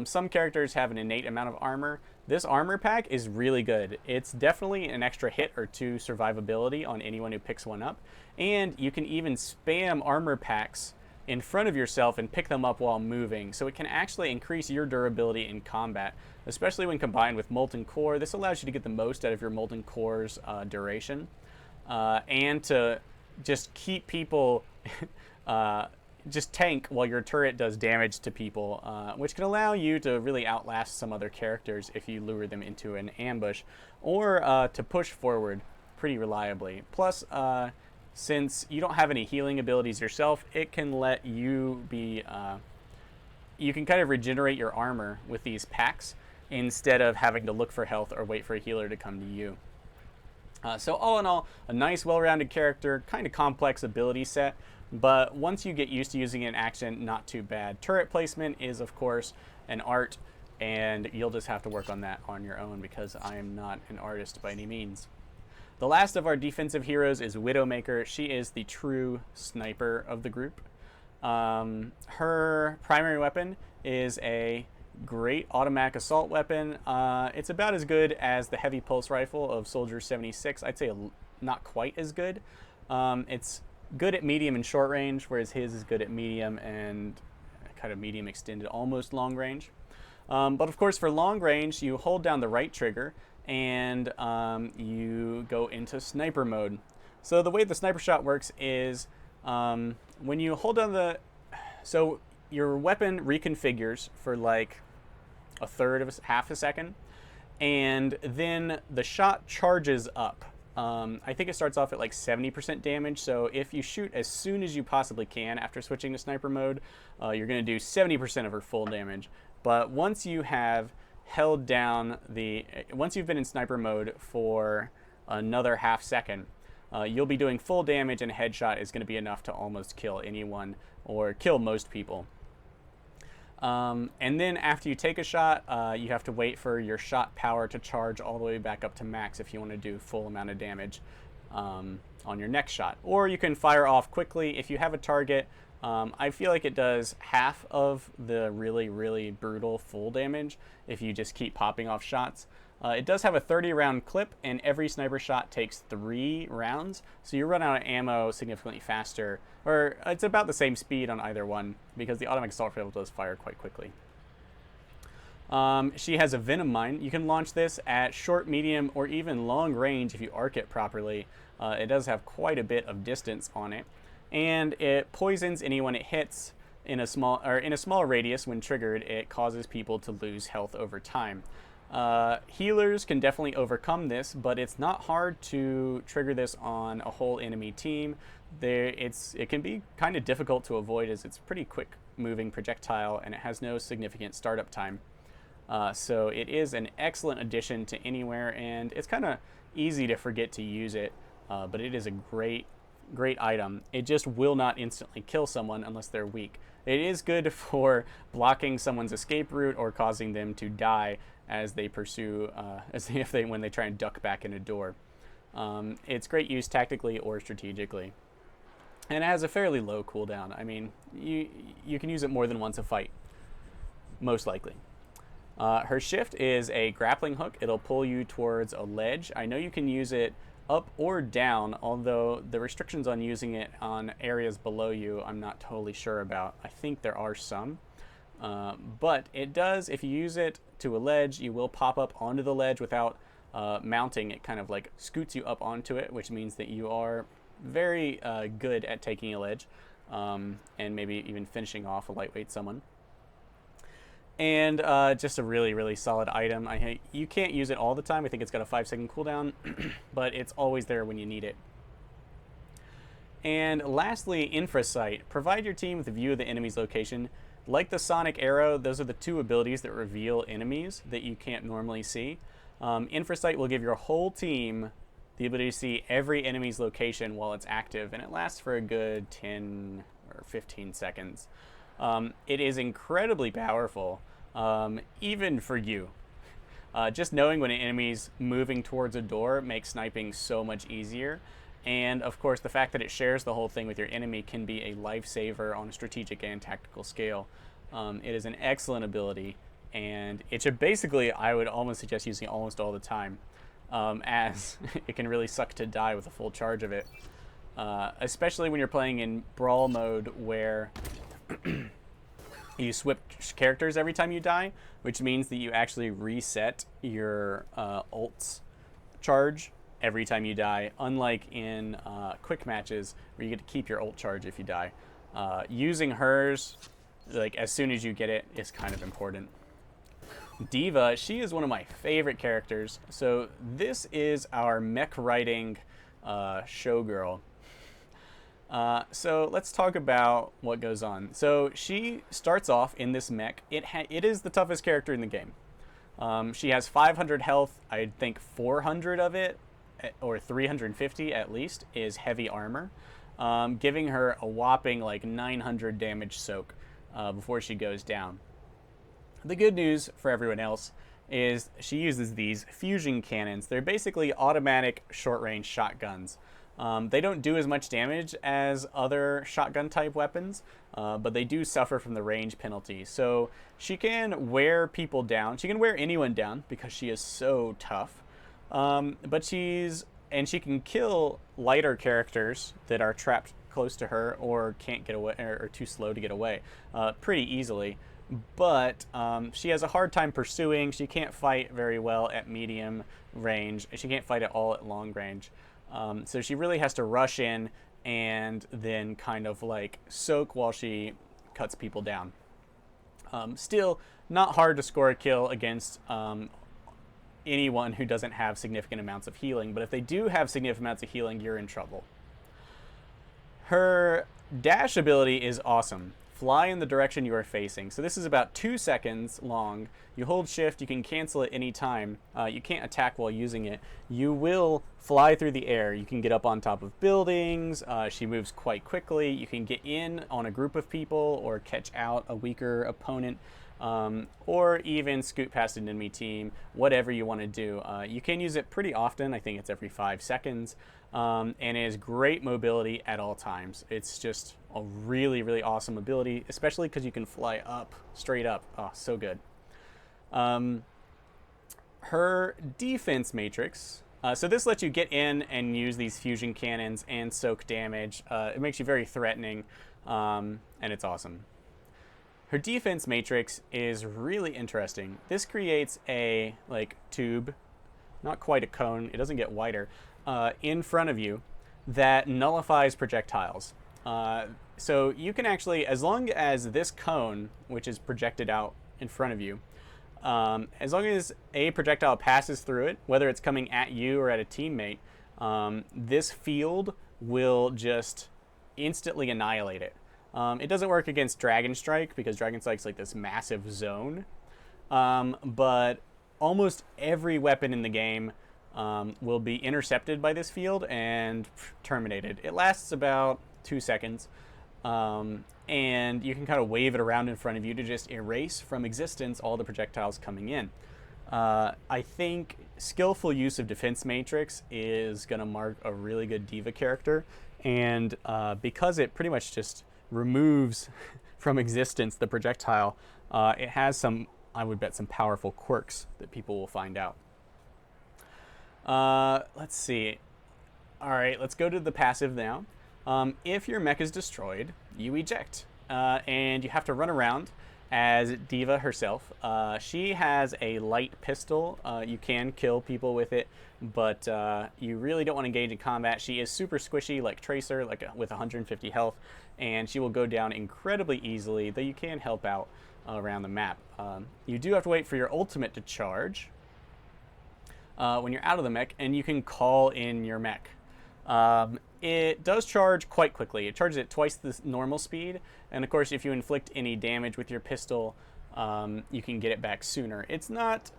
S1: Some characters have an innate amount of armor. This armor pack is really good. It's definitely an extra hit or two survivability on anyone who picks one up, and you can even spam armor packs in front of yourself and pick them up while moving, so it can actually increase your durability in combat, especially when combined with Molten Core. This allows you to get the most out of your Molten Core's duration, and to just keep people just tank while your turret does damage to people, which can allow you to really outlast some other characters if you lure them into an ambush, or to push forward pretty reliably. Plus, since you don't have any healing abilities yourself, it can let you be, you can kind of regenerate your armor with these packs instead of having to look for health or wait for a healer to come to you. So all in all, a nice well-rounded character, kind of complex ability set, but once you get used to using it in action, not too bad. Turret placement is, of course, an art, and you'll just have to work on that on your own, because I am not an artist by any means. The last of our defensive heroes is Widowmaker. She is the true sniper of the group. Her primary weapon is a great automatic assault weapon. It's about as good as the heavy pulse rifle of Soldier 76. I'd say not quite as good. It's good at medium and short range, whereas his is good at medium and kind of medium extended, almost long range. But of course, for long range, you hold down the right trigger and you go into sniper mode. So the way the sniper shot works is when you hold down so your weapon reconfigures for like a third of half a second, and then the shot charges up. I think it starts off at like 70% damage, so if you shoot as soon as you possibly can after switching to sniper mode, you're going to do 70% of her full damage. But once you have held down once you've been in sniper mode for another half second, you'll be doing full damage, and a headshot is going to be enough to almost kill anyone or kill most people. And then after you take a shot, you have to wait for your shot power to charge all the way back up to max if you want to do full amount of damage on your next shot. Or you can fire off quickly if you have a target. I feel like it does half of the really, really brutal full damage if you just keep popping off shots. It does have a 30-round clip, and every sniper shot takes 3 rounds, so you run out of ammo significantly faster, or it's about the same speed on either one, because the automatic assault rifle does fire quite quickly. She has a venom mine. You can launch this at short, medium, or even long range if you arc it properly. It does have quite a bit of distance on it, and it poisons anyone it hits in a small radius. When triggered, it causes people to lose health over time. Healers can definitely overcome this, but it's not hard to trigger this on a whole enemy team. It can be kind of difficult to avoid, as it's a pretty quick moving projectile and it has no significant startup time. So it is an excellent addition to anywhere, and it's kind of easy to forget to use it, but it is a great item. It just will not instantly kill someone unless they're weak. It is good for blocking someone's escape route or causing them to die as they pursue, when they try and duck back in a door. It's great use tactically or strategically, and it has a fairly low cooldown. I mean, you can use it more than once a fight, most likely. Her shift is a grappling hook. It'll pull you towards a ledge. I know you can use it up or down, although the restrictions on using it on areas below you I'm not totally sure about. I think there are some. But it does, if you use it to a ledge, you will pop up onto the ledge without mounting. It kind of like scoots you up onto it, which means that you are very good at taking a ledge and maybe even finishing off a lightweight someone. And just a really, really solid item. You can't use it all the time. I think it's got a 5-second cooldown, but it's always there when you need it. And lastly, Infrasight. Provide your team with a view of the enemy's location. Like the Sonic Arrow, those are the two abilities that reveal enemies that you can't normally see. Infrasight will give your whole team the ability to see every enemy's location while it's active, and it lasts for a good 10 or 15 seconds. It is incredibly powerful, even for you. Just knowing when an enemy's moving towards a door makes sniping so much easier. And of course, the fact that it shares the whole thing with your enemy can be a lifesaver on a strategic and tactical scale. It is an excellent ability, and it should basically, I would almost suggest using it almost all the time, as it can really suck to die with a full charge of it. Especially when you're playing in brawl mode where you switch characters every time you die, which means that you actually reset your ult's charge every time you die, unlike in quick matches where you get to keep your ult charge if you die. Using hers, like as soon as you get it, is kind of important. D.Va, she is one of my favorite characters. So this is our mech riding showgirl. So let's talk about what goes on. So she starts off in this mech. It is the toughest character in the game. She has 500 health. I think 400 of it, or 350 at least, is heavy armor, giving her a whopping like 900 damage soak before she goes down. The good news for everyone else is she uses these fusion cannons. They're basically automatic short-range shotguns. They don't do as much damage as other shotgun type weapons, but they do suffer from the range penalty. So she can wear people down. She can wear anyone down because she is so tough. But she can kill lighter characters that are trapped close to her or can't get away, or too slow to get away, pretty easily. But she has a hard time pursuing. She can't fight very well at medium range. She can't fight at all at long range. So she really has to rush in and then kind of like soak while she cuts people down. Still not hard to score a kill against anyone who doesn't have significant amounts of healing, but if they do have significant amounts of healing, you're in trouble. Her dash ability is awesome. Fly in the direction you are facing. So this is about 2 seconds long. You hold shift, you can cancel it any time. You can't attack while using it. You will fly through the air. You can get up on top of buildings. She moves quite quickly. You can get in on a group of people or catch out a weaker opponent, or even scoot past an enemy team, whatever you want to do. You can use it pretty often. I think it's every 5 seconds. And it has great mobility at all times. It's just a really, really awesome ability, especially because you can fly up, straight up. Oh, so good. Her defense matrix. So this lets you get in and use these fusion cannons and soak damage. It makes you very threatening, and it's awesome. Her defense matrix is really interesting. This creates a tube, not quite a cone. It doesn't get wider. In front of you that nullifies projectiles. So you can actually, as long as this cone, which is projected out in front of you, as long as a projectile passes through it, whether it's coming at you or at a teammate, this field will just instantly annihilate it. It doesn't work against Dragon Strike because Dragon Strike's like this massive zone, but almost every weapon in the game will be intercepted by this field and terminated. It lasts about 2 seconds, and you can kind of wave it around in front of you to just erase from existence all the projectiles coming in. I think skillful use of Defense Matrix is going to mark a really good D.Va character, and because it pretty much just removes from existence the projectile, it has some, I would bet, some powerful quirks that people will find out. Let's see. All right, let's go to the passive now. If your mech is destroyed, you eject, and you have to run around as D.Va herself. She has a light pistol. You can kill people with it, but you really don't want to engage in combat. She is super squishy, like Tracer, with 150 health, and she will go down incredibly easily, though you can help out around the map. You do have to wait for your ultimate to charge when you're out of the mech, and you can call in your mech. It does charge quite quickly. It charges at twice the normal speed, and of course if you inflict any damage with your pistol, you can get it back sooner. It's not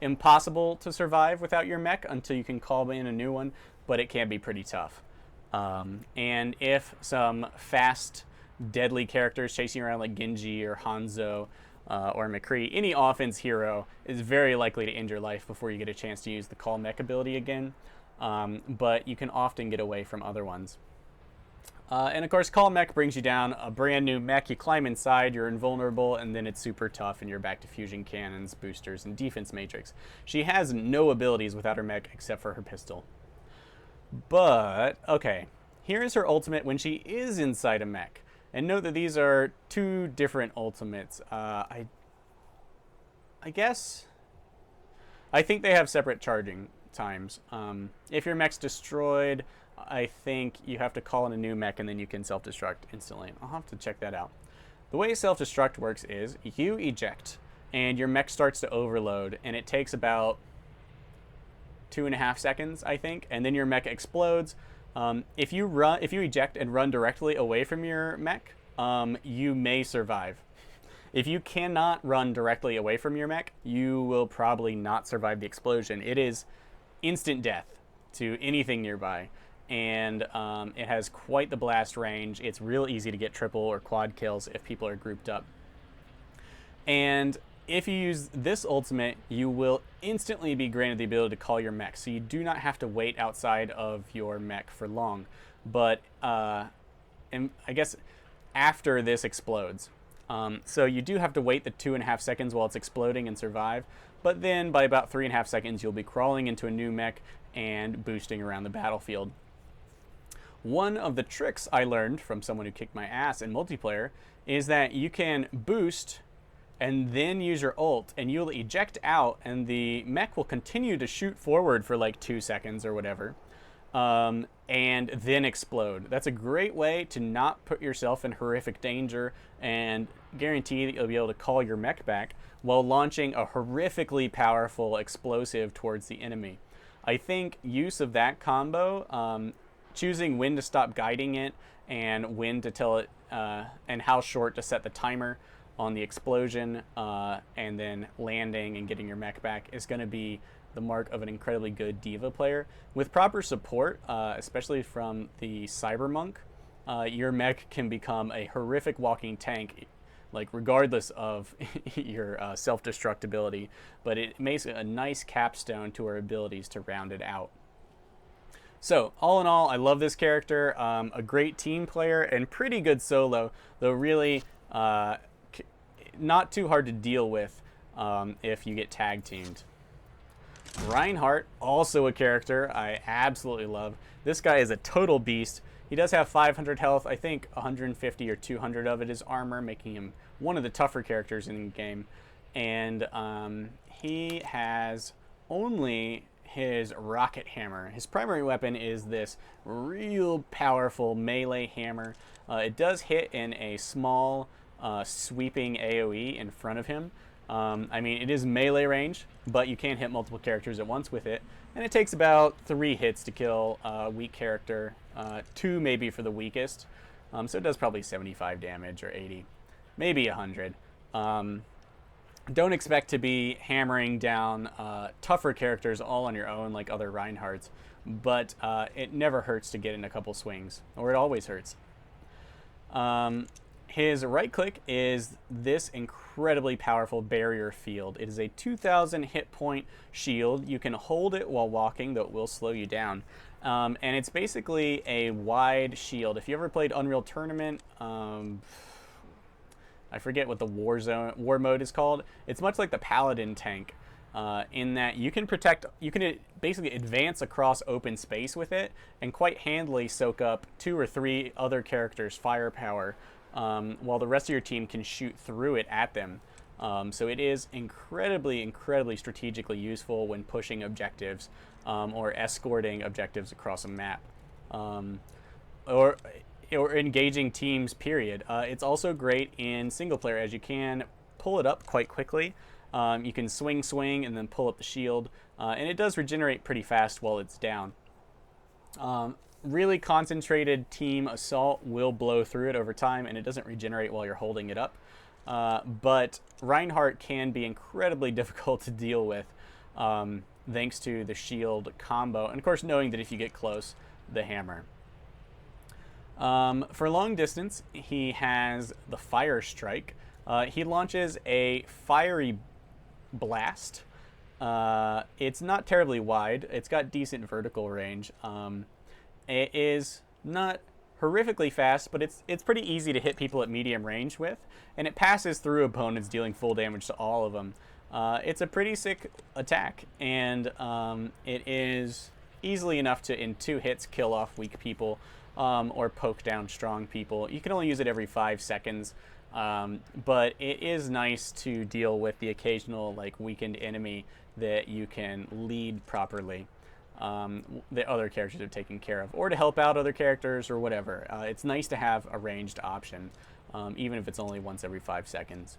S1: impossible to survive without your mech until you can call in a new one, but it can be pretty tough. And if some fast, deadly characters chasing around like Ginji or Hanzo or McCree, any offense hero is very likely to end your life before you get a chance to use the call mech ability again. But you can often get away from other ones. And of course, call mech brings you down a brand new mech. You climb inside, you're invulnerable, and then it's super tough, and you're back to fusion cannons, boosters, and defense matrix. She has no abilities without her mech except for her pistol. But, okay, here is her ultimate when she is inside a mech. And note that these are two different ultimates. I think they have separate charging times. If your mech's destroyed, I think you have to call in a new mech and then you can self-destruct instantly. I'll have to check that out. The way self-destruct works is you eject and your mech starts to overload, and it takes about 2.5 seconds, I think, and then your mech explodes. If you eject and run directly away from your mech, you may survive. If you cannot run directly away from your mech, you will probably not survive the explosion. It is instant death to anything nearby, and it has quite the blast range. It's real easy to get triple or quad kills if people are grouped up. And if you use this ultimate, you will instantly be granted the ability to call your mech, so you do not have to wait outside of your mech for long. But and I guess after this explodes. So you do have to wait the 2.5 seconds while it's exploding and survive, but then by about 3.5 seconds you'll be crawling into a new mech and boosting around the battlefield. One of the tricks I learned from someone who kicked my ass in multiplayer is that you can boost and then use your ult, and you'll eject out, and the mech will continue to shoot forward for like 2 seconds or whatever, and then explode. That's a great way to not put yourself in horrific danger and guarantee that you'll be able to call your mech back while launching a horrifically powerful explosive towards the enemy. I think use of that combo, choosing when to stop guiding it and when to tell it and how short to set the timer on the explosion, and then landing and getting your mech back, is going to be the mark of an incredibly good D.Va player. With proper support, especially from the Cybermonk, your mech can become a horrific walking tank, like regardless of your self-destructibility, but it makes a nice capstone to our abilities to round it out. So, all in all, I love this character. A great team player and pretty good solo, though really not too hard to deal with if you get tag teamed. Reinhardt, also a character I absolutely love. This guy is a total beast. He does have 500 health. I think 150 or 200 of it is armor, making him one of the tougher characters in the game. And he has only his rocket hammer. His primary weapon is this real powerful melee hammer. It does hit in a small sweeping AoE in front of him. I mean, it is melee range, but you can hit multiple characters at once with it, and it takes about 3 hits to kill a weak character, 2 maybe for the weakest, so it does probably 75 damage or 80, maybe 100. Don't expect to be hammering down tougher characters all on your own like other Reinhardts, but it never hurts to get in a couple swings, or it always hurts. His right click is this incredibly powerful barrier field. It is a 2,000 hit point shield. You can hold it while walking, though it will slow you down. And it's basically a wide shield. If you ever played Unreal Tournament, I forget what the war mode is called. It's much like the Paladin tank. in that you can basically advance across open space with it and quite handily soak up 2 or 3 other characters' firepower, while the rest of your team can shoot through it at them. So it is incredibly strategically useful when pushing objectives or escorting objectives across a map, or engaging teams, period. It's also great in single player, as you can pull it up quite quickly. You can swing and then pull up the shield, and it does regenerate pretty fast while it's down. Really concentrated team assault will blow through it over time, and it doesn't regenerate while you're holding it up. But Reinhardt can be incredibly difficult to deal with, thanks to the shield combo, and of course knowing that if you get close, the hammer. For long distance, he has the Fire Strike. He launches a fiery blast. It's not terribly wide. It's got decent vertical range. It is not horrifically fast, but it's pretty easy to hit people at medium range with, and it passes through opponents, dealing full damage to all of them. It's a pretty sick attack, and it is easily enough to, in 2 hits, kill off weak people, or poke down strong people. You can only use it every 5 seconds, but it is nice to deal with the occasional weakened enemy that you can lead properly, that other characters have taken care of, or to help out other characters or whatever. It's nice to have a ranged option, even if it's only once every 5 seconds.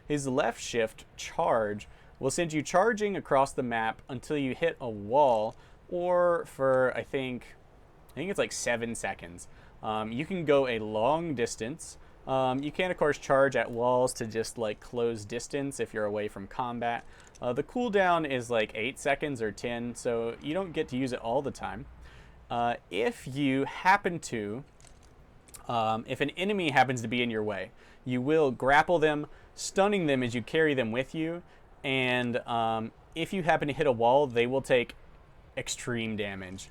S1: His left shift charge will send you charging across the map until you hit a wall, or for I think it's like 7 seconds. You can go a long distance. You can of course charge at walls to just close distance if you're away from combat. The cooldown is 8 seconds or 10, so you don't get to use it all the time. If you happen to, if an enemy happens to be in your way, you will grapple them, stunning them as you carry them with you, and if you happen to hit a wall, they will take extreme damage.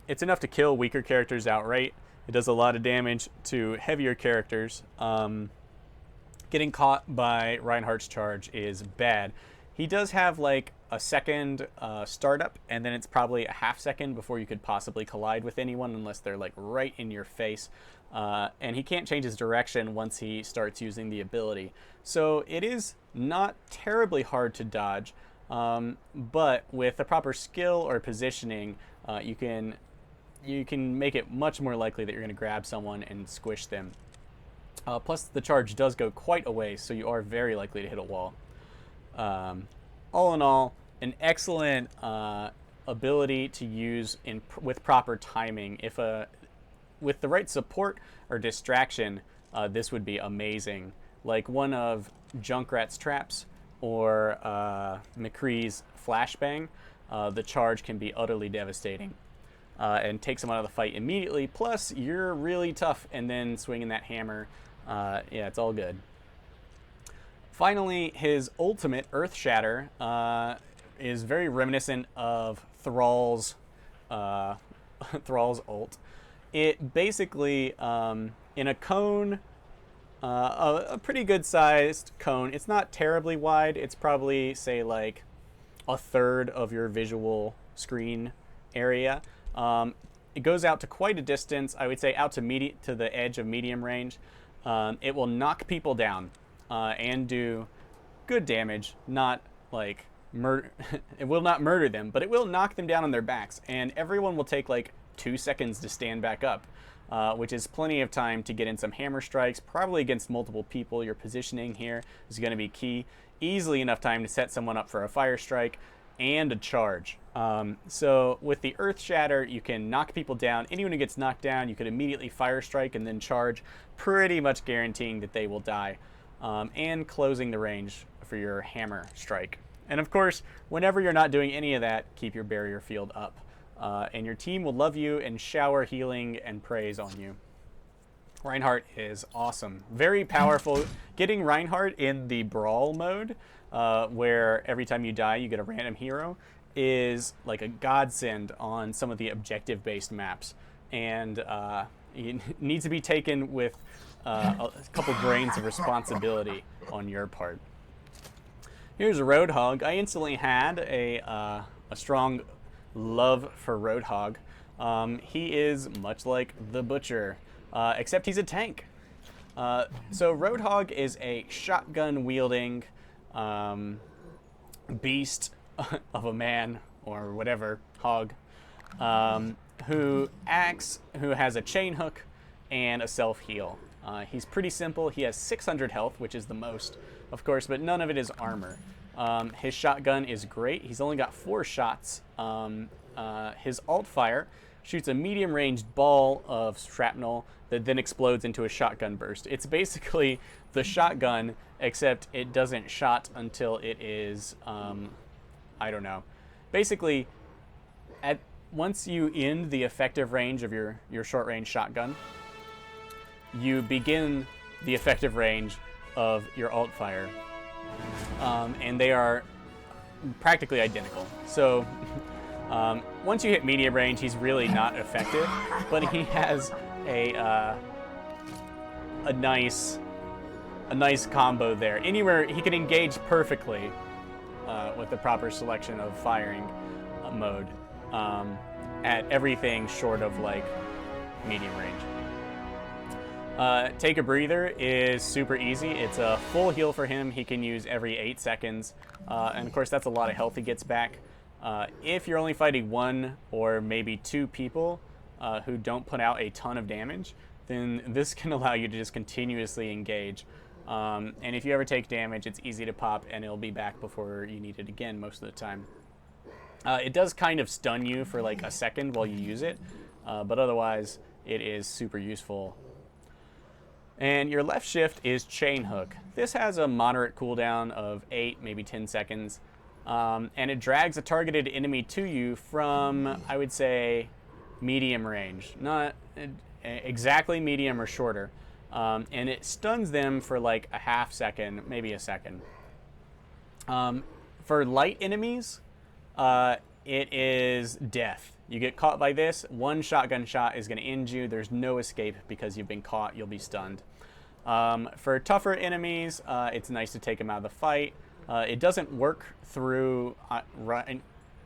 S1: It's enough to kill weaker characters outright. It does a lot of damage to heavier characters. Getting caught by Reinhardt's charge is bad. He does have a second startup, and then it's probably a half second before you could possibly collide with anyone unless they're right in your face. And he can't change his direction once he starts using the ability. So it is not terribly hard to dodge, but with the proper skill or positioning, you can make it much more likely that you're going to grab someone and squish them. Plus, the charge does go quite a ways, so you are very likely to hit a wall. All in all, an excellent ability to use with proper timing. With the right support or distraction, this would be amazing. Like one of Junkrat's traps or McCree's flashbang, the charge can be utterly devastating and take someone out of the fight immediately. Plus, you're really tough, and then swinging that hammer, yeah, it's all good. Finally, his ultimate, Earth Shatter, is very reminiscent of Thrall's Thrall's ult. It basically, in a cone, a pretty good sized cone. It's not terribly wide. It's probably, say, like a third of your visual screen area. It goes out to quite a distance. I would say out to the edge of medium range. It will knock people down and do good damage. Not like murder. It will not murder them, but it will knock them down on their backs, and everyone will take like 2 seconds to stand back up, which is plenty of time to get in some hammer strikes, probably against multiple people. Your positioning here is going to be key. Easily enough time to set someone up for a fire strike and a charge. So with the Earth Shatter, you can knock people down. Anyone who gets knocked down, you could immediately fire strike and then charge, pretty much guaranteeing that they will die, and closing the range for your hammer strike. And of course, whenever you're not doing any of that, keep your barrier field up. And your team will love you and shower healing and praise on you. Reinhardt is awesome. Very powerful. Getting Reinhardt in the brawl mode, where every time you die you get a random hero, is like a godsend on some of the objective-based maps. And it needs to be taken with a couple grains of responsibility on your part. Here's a Roadhog. I instantly had a strong love for Roadhog. He is much like the Butcher, except he's a tank. So Roadhog is a shotgun-wielding beast of a man, or whatever, hog, who has a chain hook and a self-heal. He's pretty simple. He has 600 health, which is the most, of course, but none of it is armor. His shotgun is great. He's only got 4 shots. His alt fire shoots a medium-ranged ball of shrapnel that then explodes into a shotgun burst. It's basically the shotgun, except it doesn't shot until it is, I don't know. Basically, once you end the effective range of your short-range shotgun, you begin the effective range of your alt fire. And they are practically identical. So once you hit medium range, he's really not effective, but he has a nice combo there. Anywhere he can engage perfectly with the proper selection of firing mode at everything short of like medium range. Take a breather is super easy. It's a full heal for him. He can use every 8 seconds. And of course, that's a lot of health he gets back. If you're only fighting 1 or maybe 2 people who don't put out a ton of damage, then this can allow you to just continuously engage. And if you ever take damage, it's easy to pop and it'll be back before you need it again most of the time. It does kind of stun you for like a second while you use it, but otherwise it is super useful. And your left shift is Chain Hook. This has a moderate cooldown of 8, maybe 10 seconds. And it drags a targeted enemy to you from, I would say, medium range. Not exactly medium or shorter. And it stuns them for like a half second, maybe a second. For light enemies, it is death. You get caught by this, 1 shotgun shot is going to end you. There's no escape because you've been caught. You'll be stunned. For tougher enemies, it's nice to take them out of the fight. It doesn't work through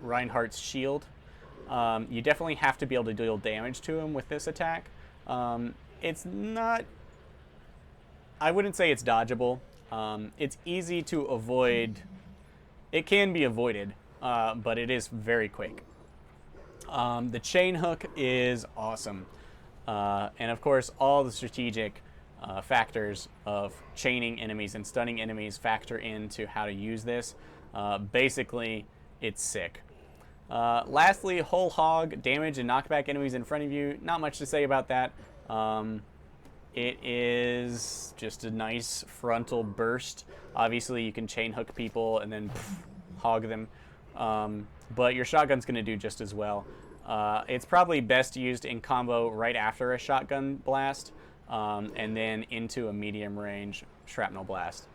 S1: Reinhardt's shield. You definitely have to be able to deal damage to him with this attack. It's not... I wouldn't say it's dodgeable. It's easy to avoid. It can be avoided, but it is very quick. The chain hook is awesome. And of course, all the strategic factors of chaining enemies and stunning enemies factor into how to use this. Basically, it's sick. Lastly, whole hog, damage and knockback enemies in front of you. Not much to say about that. It is just a nice frontal burst. Obviously, you can chain hook people and then hog them. But your shotgun's going to do just as well. It's probably best used in combo right after a shotgun blast, and then into a medium range shrapnel blast.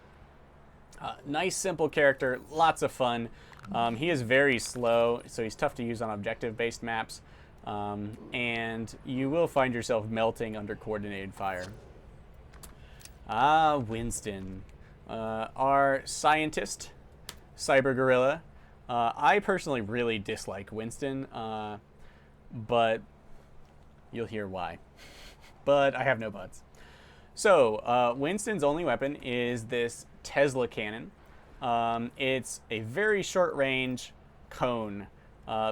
S1: Nice, simple character, lots of fun. He is very slow, so he's tough to use on objective-based maps, and you will find yourself melting under coordinated fire. Winston, our scientist, cyber gorilla. I personally really dislike Winston, but you'll hear why. But I have no buts. So, Winston's only weapon is this Tesla cannon. It's a very short range cone.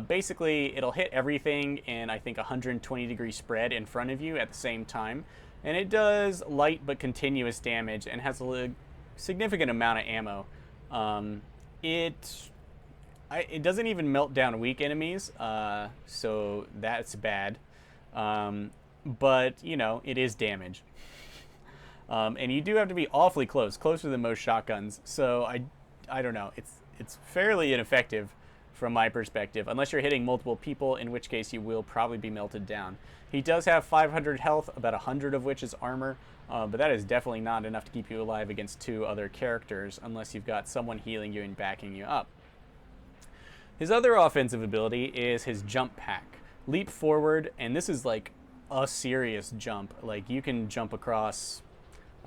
S1: Basically, it'll hit everything in, I think, 120-degree spread in front of you at the same time. And it does light but continuous damage and has a significant amount of ammo. It doesn't even melt down weak enemies, so that's bad. But, you know, it is damage. And you do have to be awfully closer than most shotguns. So I don't know. It's fairly ineffective from my perspective, unless you're hitting multiple people, in which case you will probably be melted down. He does have 500 health, about 100 of which is armor, but that is definitely not enough to keep you alive against 2 other characters, unless you've got someone healing you and backing you up. His other offensive ability is his jump pack. Leap forward, and this is like a serious jump. Like, you can jump across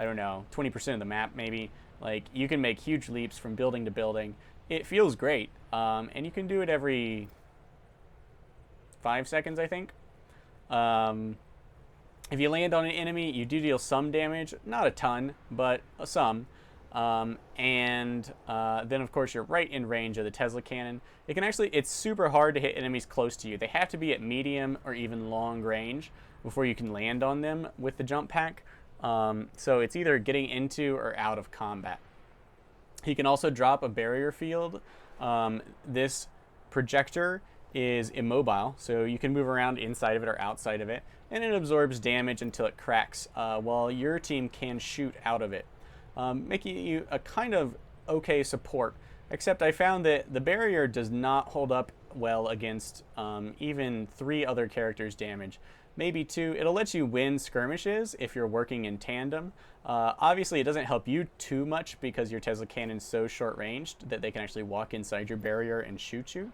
S1: I don't know, 20% of the map maybe. Like, you can make huge leaps from building to building. It feels great, and you can do it every 5 seconds, I think. If you land on an enemy, you do deal some damage, not a ton, but some. Then of course you're right in range of the Tesla cannon. It's super hard to hit enemies close to you. They have to be at medium or even long range before you can land on them with the jump pack. So it's either getting into or out of combat. He can also drop a barrier field. This projector is immobile, so you can move around inside of it or outside of it, and it absorbs damage until it cracks, while your team can shoot out of it, making you a kind of okay support. Except I found that the barrier does not hold up well against even 3 other characters' damage. Maybe 2. It'll let you win skirmishes if you're working in tandem. Obviously, it doesn't help you too much because your Tesla cannon's so short-ranged that they can actually walk inside your barrier and shoot you.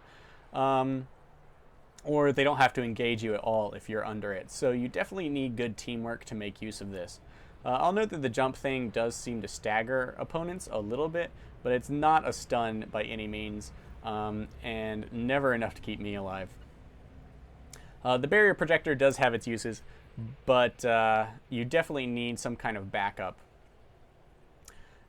S1: Or they don't have to engage you at all if you're under it. So you definitely need good teamwork to make use of this. I'll note that the jump thing does seem to stagger opponents a little bit, but it's not a stun by any means, and never enough to keep me alive. The barrier projector does have its uses, but you definitely need some kind of backup.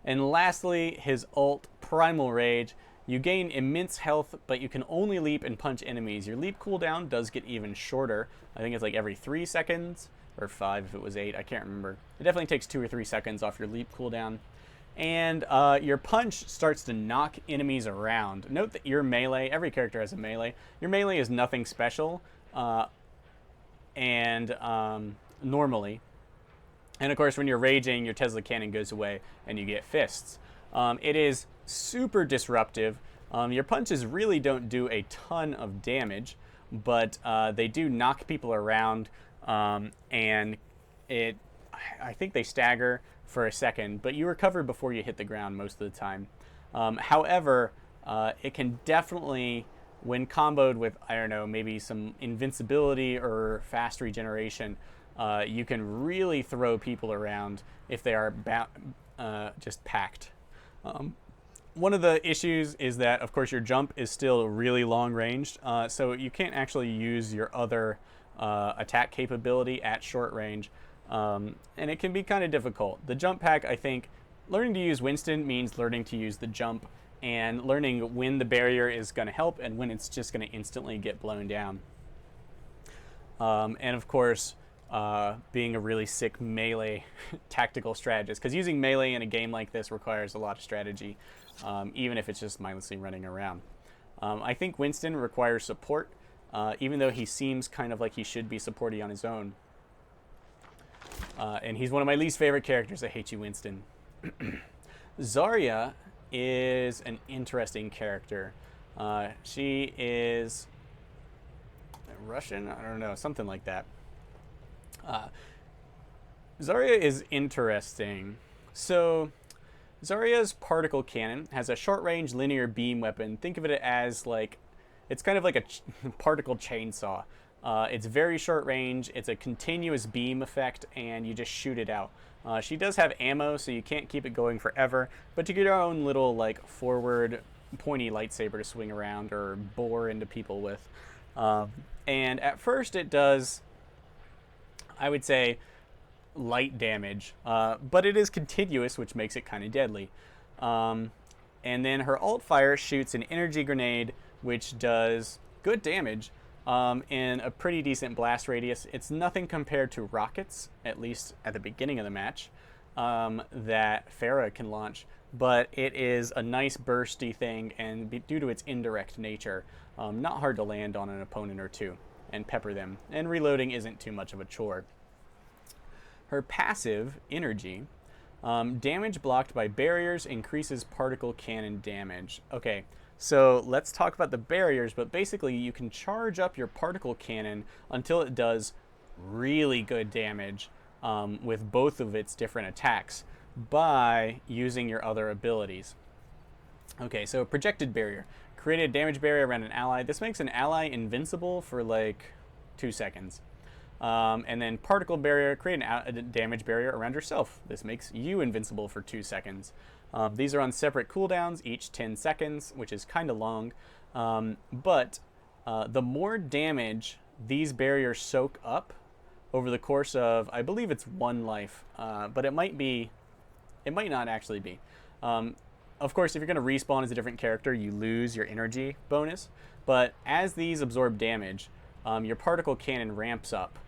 S1: And lastly, his ult, Primal Rage. You gain immense health, but you can only leap and punch enemies. Your leap cooldown does get even shorter. I think it's like every 3 seconds, or 5 if it was 8, I can't remember. It definitely takes 2 or 3 seconds off your leap cooldown. And your punch starts to knock enemies around. Note that your melee, every character has a melee. Your melee is nothing special, normally. And of course, when you're raging, your Tesla cannon goes away and you get fists. It is super disruptive. Your punches really don't do a ton of damage, but they do knock people around, and I think they stagger for a second, but you recover before you hit the ground most of the time. However, it can definitely, when comboed with, I don't know, maybe some invincibility or fast regeneration, you can really throw people around if they are just packed. One of the issues is that, of course, your jump is still really long ranged, so you can't actually use your other attack capability at short range, and it can be kind of difficult. The jump pack, I think, learning to use Winston means learning to use the jump and learning when the barrier is going to help and when it's just going to instantly get blown down. And of course, being a really sick melee tactical strategist, because using melee in a game like this requires a lot of strategy, even if it's just mindlessly running around. I think Winston requires support, even though he seems kind of like he should be supporty on his own. And he's one of my least favorite characters. I hate you, Winston. Zarya is an interesting character. She is Russian? I don't know, something like that. Zarya is interesting. So Zarya's particle cannon has a short-range linear beam weapon. Think of it as like, it's kind of like a particle chainsaw. It's very short range, it's a continuous beam effect, and you just shoot it out. She does have ammo, so you can't keep it going forever, but you get your own little like forward pointy lightsaber to swing around or bore into people with. And at first it does, I would say, light damage, but it is continuous, which makes it kind of deadly. And then her alt fire shoots an energy grenade, which does good damage in a pretty decent blast radius. It's nothing compared to rockets, at least at the beginning of the match, that Farah can launch, but it is a nice bursty thing, and due to its indirect nature, not hard to land on an opponent or two and pepper them, and reloading isn't too much of a chore. Her passive, energy, damage blocked by barriers increases particle cannon damage. Okay, so let's talk about the barriers, but basically you can charge up your particle cannon until it does really good damage with both of its different attacks by using your other abilities. Okay, so projected barrier. Create a damage barrier around an ally. This makes an ally invincible for like 2 seconds. And then particle barrier, create a damage barrier around yourself. This makes you invincible for 2 seconds. These are on separate cooldowns, each 10 seconds, which is kind of long. But the more damage these barriers soak up over the course of, I believe it's 1 life, but it might not actually be. Of course, if you're going to respawn as a different character, you lose your energy bonus. But as these absorb damage, your particle cannon ramps up.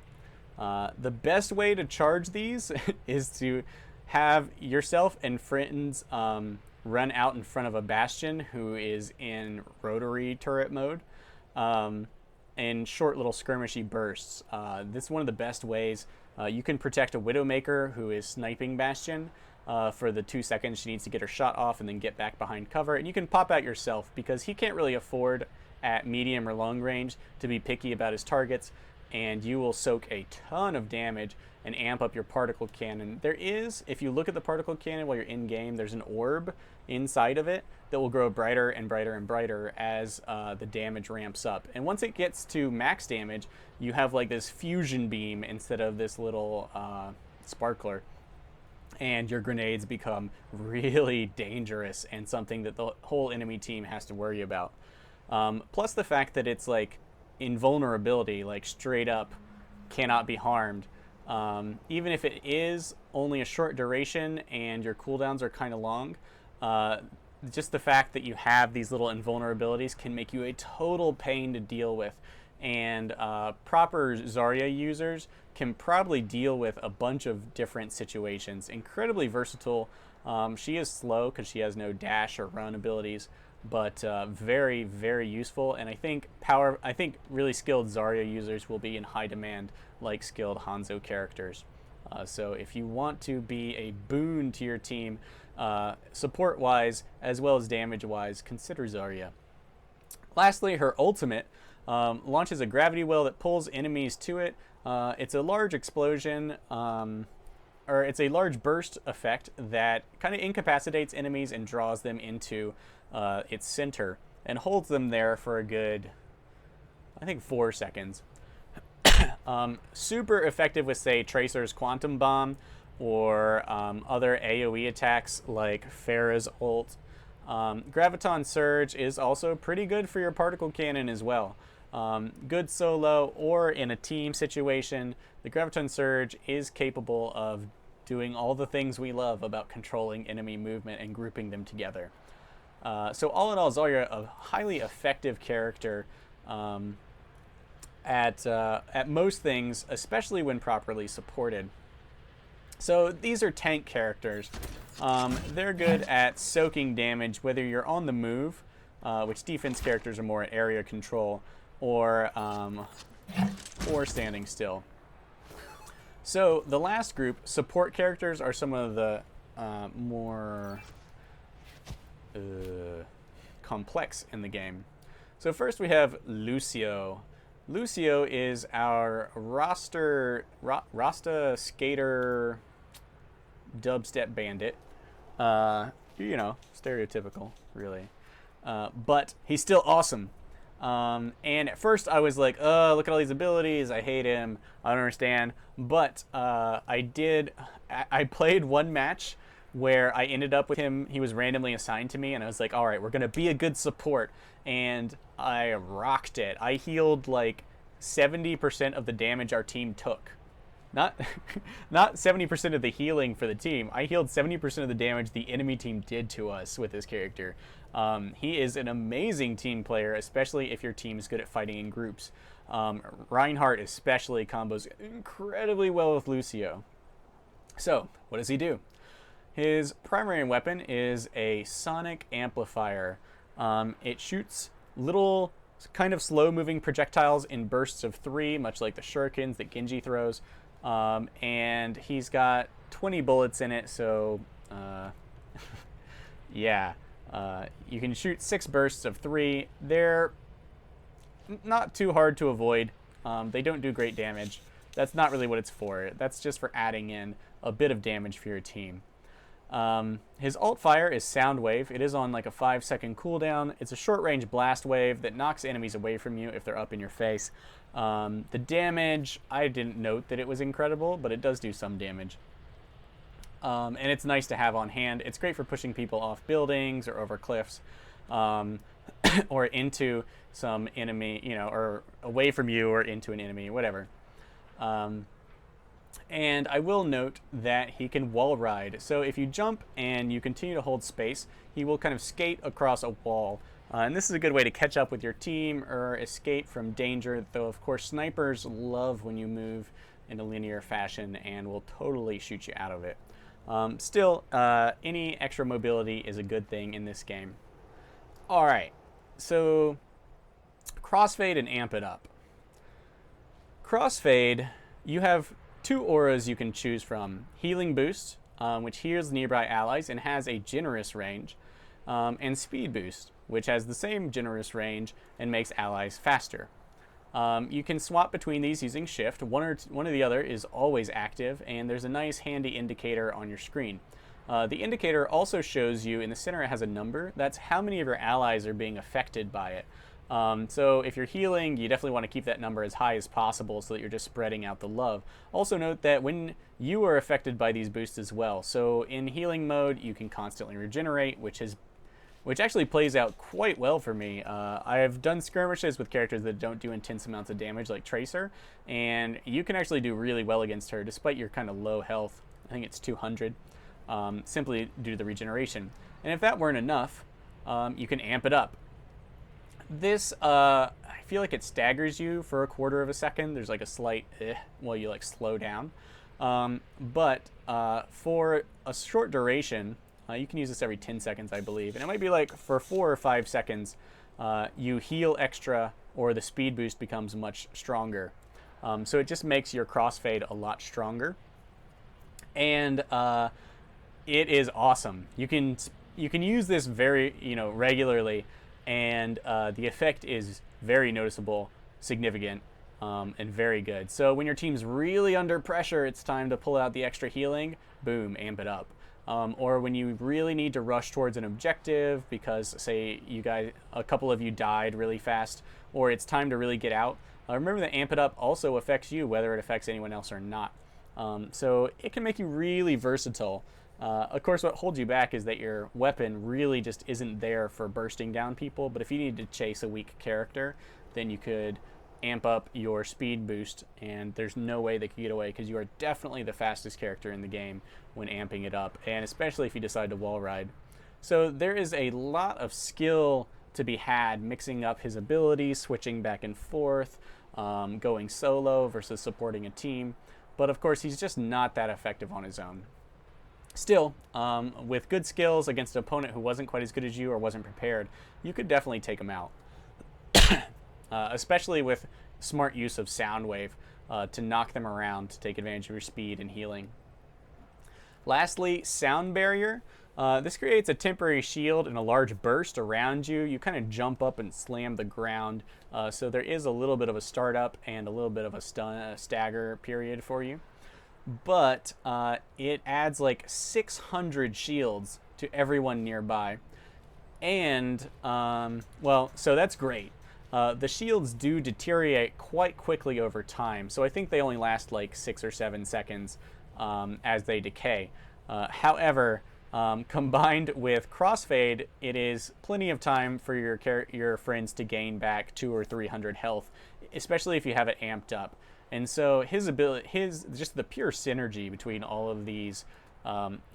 S1: The best way to charge these is to have yourself and friends run out in front of a Bastion who is in rotary turret mode in short little skirmishy bursts. This is one of the best ways. You can protect a Widowmaker who is sniping Bastion for the 2 seconds she needs to get her shot off and then get back behind cover. And you can pop out yourself because he can't really afford at medium or long range to be picky about his targets, and you will soak a ton of damage and amp up your particle cannon. There is, if you look at the particle cannon while you're in game, there's an orb inside of it that will grow brighter and brighter and brighter as the damage ramps up. And once it gets to max damage, you have like this fusion beam instead of this little sparkler. And your grenades become really dangerous and something that the whole enemy team has to worry about. Plus the fact that it's like invulnerability, like straight up cannot be harmed. Even if it is only a short duration and your cooldowns are kind of long, just the fact that you have these little invulnerabilities can make you a total pain to deal with. And proper Zarya users can probably deal with a bunch of different situations. Incredibly versatile. She is slow because she has no dash or run abilities, but very, very useful. And I think really skilled Zarya users will be in high demand, like skilled Hanzo characters. So if you want to be a boon to your team, support-wise as well as damage-wise, consider Zarya. Lastly, her ultimate launches a gravity well that pulls enemies to it. It's a large explosion, or it's a large burst effect that kind of incapacitates enemies and draws them into its center and holds them there for a good, I think, 4 seconds. Super effective with, say, Tracer's Quantum Bomb or other AoE attacks like Farah's ult. Graviton Surge is also pretty good for your particle cannon as well. Good solo or in a team situation, the Graviton Surge is capable of doing all the things we love about controlling enemy movement and grouping them together. So all in all, Zarya, a highly effective character at most things, especially when properly supported. So these are tank characters. They're good at soaking damage, whether you're on the move, which defense characters are more at area control, or standing still. So the last group, support characters, are some of the more complex in the game. So first we have Lucio. Lucio is our Rasta skater dubstep bandit. You know, stereotypical, really. But he's still awesome. And at first I was like, look at all these abilities, I hate him, I don't understand. But I played one match where I ended up with him. He was randomly assigned to me, and I was like, all right, we're going to be a good support. And I rocked it. I healed like 70% of the damage our team took. Not 70% of the healing for the team. I healed 70% of the damage the enemy team did to us with this character. He is an amazing team player, especially if your team is good at fighting in groups. Reinhardt especially combos incredibly well with Lucio. So, what does he do? His primary weapon is a sonic amplifier. It shoots little kind of slow-moving projectiles in bursts of 3, much like the shurikens that Ginji throws. And he's got 20 bullets in it, so yeah. You can shoot 6 bursts of 3. They're not too hard to avoid. They don't do great damage. That's not really what it's for. That's just for adding in a bit of damage for your team. His alt fire is Sound Wave. It is on like a 5-second cooldown. It's a short-range blast wave that knocks enemies away from you if they're up in your face. The damage, I didn't note that it was incredible, but it does do some damage. And it's nice to have on hand. It's great for pushing people off buildings or over cliffs, or into some enemy, or away from you or into an enemy, whatever. And I will note that he can wall ride. So if you jump and you continue to hold space, he will kind of skate across a wall. And this is a good way to catch up with your team or escape from danger, though of course snipers love when you move in a linear fashion and will totally shoot you out of it. Still, any extra mobility is a good thing in this game. Alright, so crossfade and amp it up. Crossfade, you have 2 auras you can choose from. Healing Boost, which heals nearby allies and has a generous range, and Speed Boost, which has the same generous range and makes allies faster. You can swap between these using shift. One or the other is always active, and there's a nice handy indicator on your screen. The indicator also shows you, in the center it has a number. That's how many of your allies are being affected by it. So if you're healing, you definitely want to keep that number as high as possible so that you're just spreading out the love. Also note that when you are affected by these boosts as well. So in healing mode, you can constantly regenerate, which actually plays out quite well for me. I have done skirmishes with characters that don't do intense amounts of damage, like Tracer, and you can actually do really well against her, despite your kind of low health. I think it's 200, simply due to the regeneration. And if that weren't enough, you can amp it up. This, I feel like it staggers you for a quarter of a second. There's like a slight while you like slow down. But for a short duration, you can use this every 10 seconds, I believe. And it might be like for 4 or 5 seconds, you heal extra or the speed boost becomes much stronger. So it just makes your crossfade a lot stronger. And it is awesome. You can use this very, regularly. And the effect is very noticeable, significant, and very good. So when your team's really under pressure, it's time to pull out the extra healing, boom, amp it up. Or when you really need to rush towards an objective because, say, a couple of you died really fast, or it's time to really get out, remember that amp it up also affects you, whether it affects anyone else or not. So it can make you really versatile. Of course, what holds you back is that your weapon really just isn't there for bursting down people, but if you need to chase a weak character, then you could amp up your speed boost, and there's no way they could get away because you are definitely the fastest character in the game when amping it up, and especially if you decide to wall ride. So there is a lot of skill to be had mixing up his abilities, switching back and forth, going solo versus supporting a team, but of course he's just not that effective on his own. Still, with good skills against an opponent who wasn't quite as good as you or wasn't prepared, you could definitely take him out. Especially with smart use of Sound Wave to knock them around to take advantage of your speed and healing. Lastly, Sound Barrier. This creates a temporary shield and a large burst around you. You kind of jump up and slam the ground, so there is a little bit of a startup and a little bit of a stagger period for you. But it adds like 600 shields to everyone nearby. And, so that's great. The shields do deteriorate quite quickly over time, so I think they only last like 6 or 7 seconds as they decay. However, combined with crossfade, it is plenty of time for your friends to gain back 200 or 300 health, especially if you have it amped up. And so just the pure synergy between all of these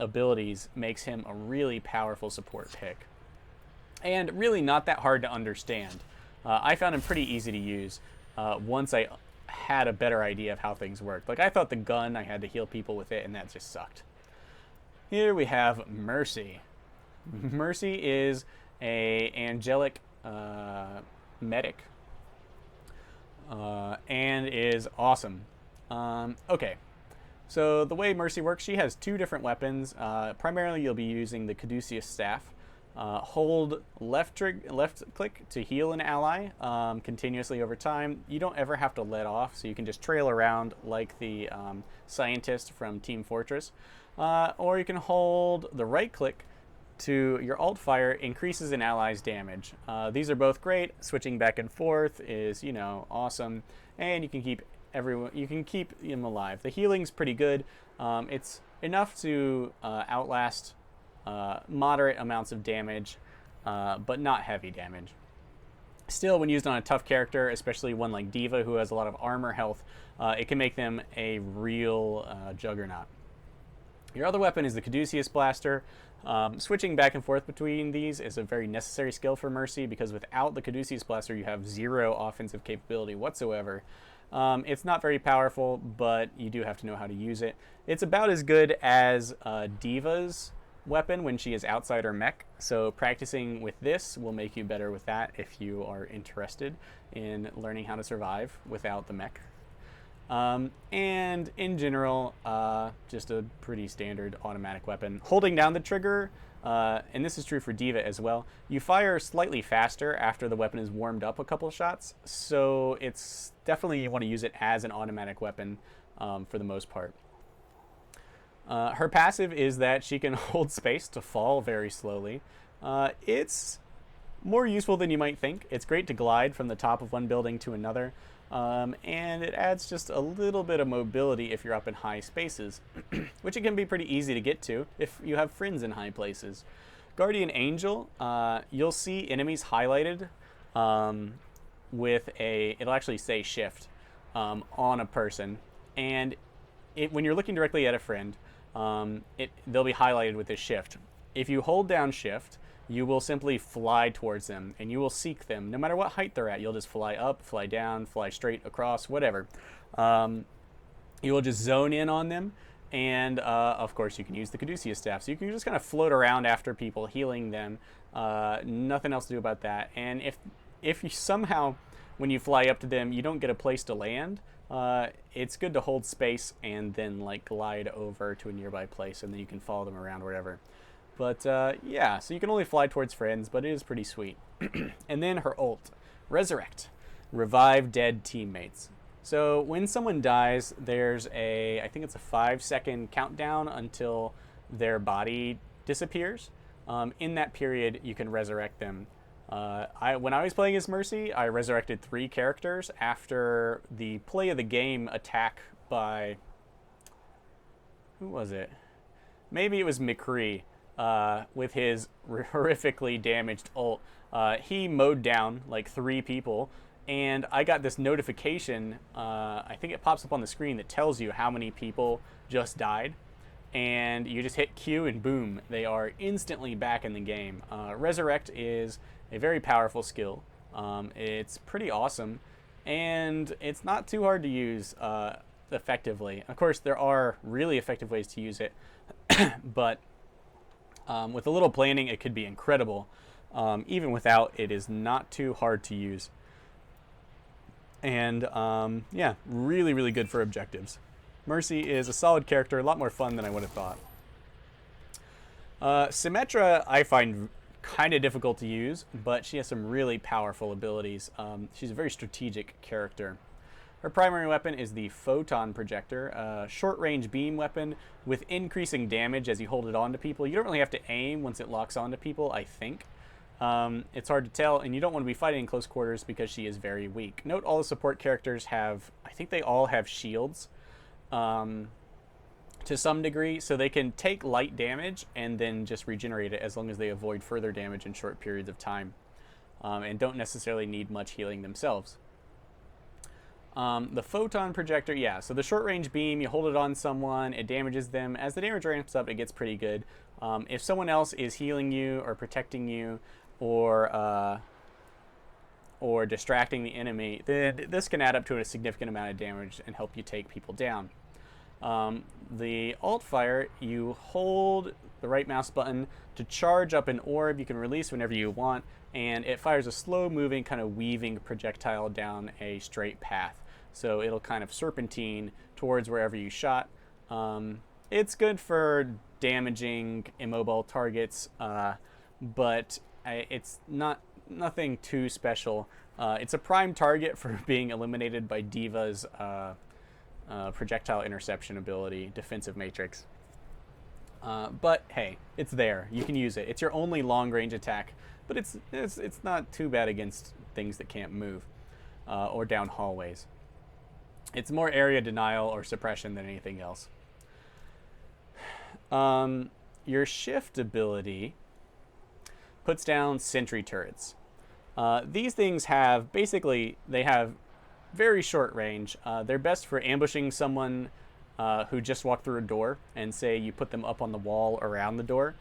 S1: abilities makes him a really powerful support pick. And really not that hard to understand. I found him pretty easy to use once I had a better idea of how things worked. Like, I thought the gun, I had to heal people with it, and that just sucked. Here we have Mercy. Mercy is a angelic medic. And is awesome. Okay, so the way Mercy works, she has 2 different weapons. Primarily you'll be using the Caduceus Staff, Hold left click to heal an ally continuously over time. You don't ever have to let off, so you can just trail around like the scientist from Team Fortress. Or you can hold the right click to your alt fire, increases an ally's damage. These are both great. Switching back and forth is, you know, awesome, and you can keep them alive. The healing's pretty good. It's enough to outlast moderate amounts of damage, but not heavy damage. Still, when used on a tough character, especially one like D.Va who has a lot of armor health, it can make them a real juggernaut. Your other weapon is the Caduceus Blaster. Switching back and forth between these is a very necessary skill for Mercy, because without the Caduceus Blaster you have zero offensive capability whatsoever. It's not very powerful, but you do have to know how to use it. It's about as good as D.Va's weapon when she is outside her mech, so practicing with this will make you better with that if you are interested in learning how to survive without the mech. And in general, just a pretty standard automatic weapon. Holding down the trigger, and this is true for D.Va as well, you fire slightly faster after the weapon is warmed up a couple shots, so it's definitely, you want to use it as an automatic weapon for the most part. Her passive is that she can hold space to fall very slowly. It's more useful than you might think. It's great to glide from the top of one building to another. And it adds just a little bit of mobility if you're up in high spaces, which it can be pretty easy to get to if you have friends in high places. Guardian Angel, you'll see enemies highlighted with it'll actually say shift on a person, and when you're looking directly at a friend, they'll be highlighted with this shift. If you hold down shift, you will simply fly towards them, and you will seek them. No matter what height they're at, you'll just fly up, fly down, fly straight across, whatever. You will just zone in on them, and of course you can use the Caduceus Staff. So you can just kind of float around after people, healing them. Nothing else to do about that. And if you somehow, when you fly up to them, you don't get a place to land, it's good to hold space and then like glide over to a nearby place, and then you can follow them around wherever. But yeah, so you can only fly towards friends, but it is pretty sweet. And then her ult, Resurrect, revive dead teammates. So when someone dies, there's I think it's a 5-second countdown until their body disappears. In that period, you can resurrect them. When I was playing as Mercy, I resurrected 3 characters after the play of the game attack by, who was it? Maybe it was McCree. With his horrifically damaged ult, he mowed down like 3 people, and I got this notification, I think it pops up on the screen that tells you how many people just died, and you just hit Q and boom, they are instantly back in the game. Resurrect is a very powerful skill. It's pretty awesome, and it's not too hard to use effectively. Of course, there are really effective ways to use it, but with a little planning, it could be incredible. Even without, it is not too hard to use. And yeah, really, really good for objectives. Mercy is a solid character, a lot more fun than I would have thought. Symmetra I find kind of difficult to use, but she has some really powerful abilities. She's a very strategic character. Her primary weapon is the Photon Projector, a short-range beam weapon with increasing damage as you hold it onto people. You don't really have to aim once it locks onto people, I think. It's hard to tell, and you don't want to be fighting in close quarters because she is very weak. Note all the support characters have, I think they all have shields to some degree, so they can take light damage and then just regenerate it as long as they avoid further damage in short periods of time, and don't necessarily need much healing themselves. The Photon Projector, yeah, so the short-range beam, you hold it on someone, it damages them. As the damage ramps up, it gets pretty good. If someone else is healing you or protecting you or distracting the enemy, then this can add up to a significant amount of damage and help you take people down. The alt fire, you hold the right mouse button to charge up an orb you can release whenever you want, and it fires a slow-moving, kind of weaving projectile down a straight path. So it'll kind of serpentine towards wherever you shot. It's good for damaging immobile targets, but it's nothing too special. It's a prime target for being eliminated by D.Va's projectile interception ability, defensive matrix. But hey, it's there. You can use it. It's your only long range attack, but it's not too bad against things that can't move or down hallways. It's more area denial or suppression than anything else. Your shift ability puts down sentry turrets. These things have they have very short range. They're best for ambushing someone who just walked through a door, and say you put them up on the wall around the door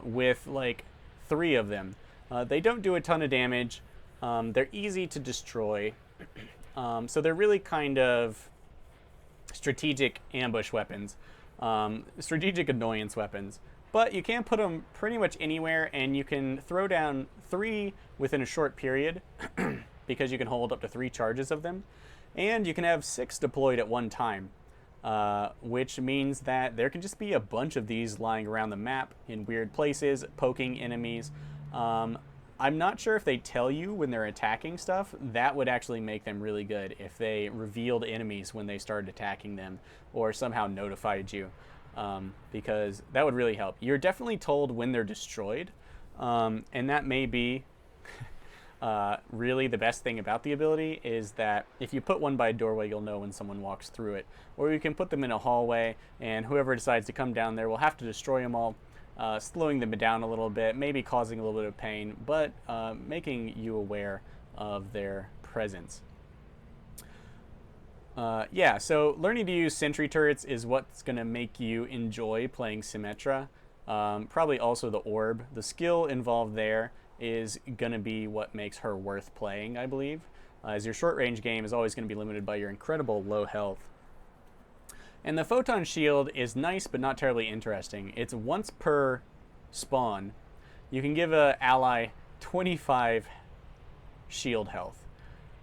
S1: with like 3 of them. They don't do a ton of damage. They're easy to destroy. So they're really kind of strategic ambush weapons, strategic annoyance weapons. But you can put them pretty much anywhere, and you can throw down 3 within a short period because you can hold up to 3 charges of them. And you can have 6 deployed at one time, which means that there can just be a bunch of these lying around the map in weird places, poking enemies. I'm not sure if they tell you when they're attacking stuff. That would actually make them really good if they revealed enemies when they started attacking them, or somehow notified you. Because that would really help. You're definitely told when they're destroyed, and that may be really the best thing about the ability, is that if you put one by a doorway, you'll know when someone walks through it. Or you can put them in a hallway, and whoever decides to come down there will have to destroy them all, slowing them down a little bit, maybe causing a little bit of pain, but making you aware of their presence. Yeah, so learning to use sentry turrets is what's going to make you enjoy playing Symmetra. Probably also the orb. The skill involved there is going to be what makes her worth playing, I believe, as your short-range game is always going to be limited by your incredible low health. And the Photon Shield is nice, but not terribly interesting. It's once per spawn. You can give an ally 25 shield health.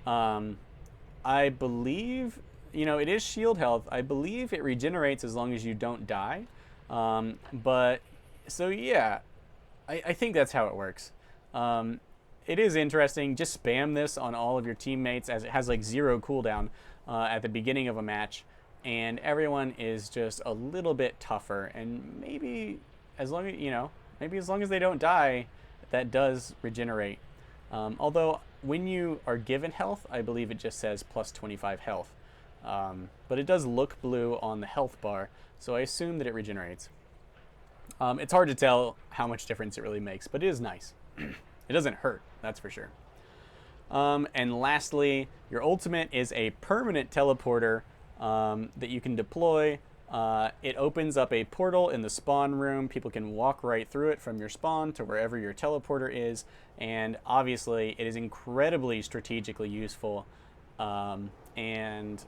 S1: I believe, it is shield health. I believe it regenerates as long as you don't die. But, so yeah, I think that's how it works. It is interesting. Just spam this on all of your teammates, as it has like 0 cooldown at the beginning of a match. And everyone is just a little bit tougher. And maybe as long as they don't die, that does regenerate. Although when you are given health, I believe it just says plus 25 health. But it does look blue on the health bar, so I assume that it regenerates. It's hard to tell how much difference it really makes, but it is nice. It doesn't hurt, that's for sure. And lastly, your ultimate is a permanent teleporter that you can deploy. It opens up a portal in the spawn room. People can walk right through it from your spawn to wherever your teleporter is, and obviously it is incredibly strategically useful. In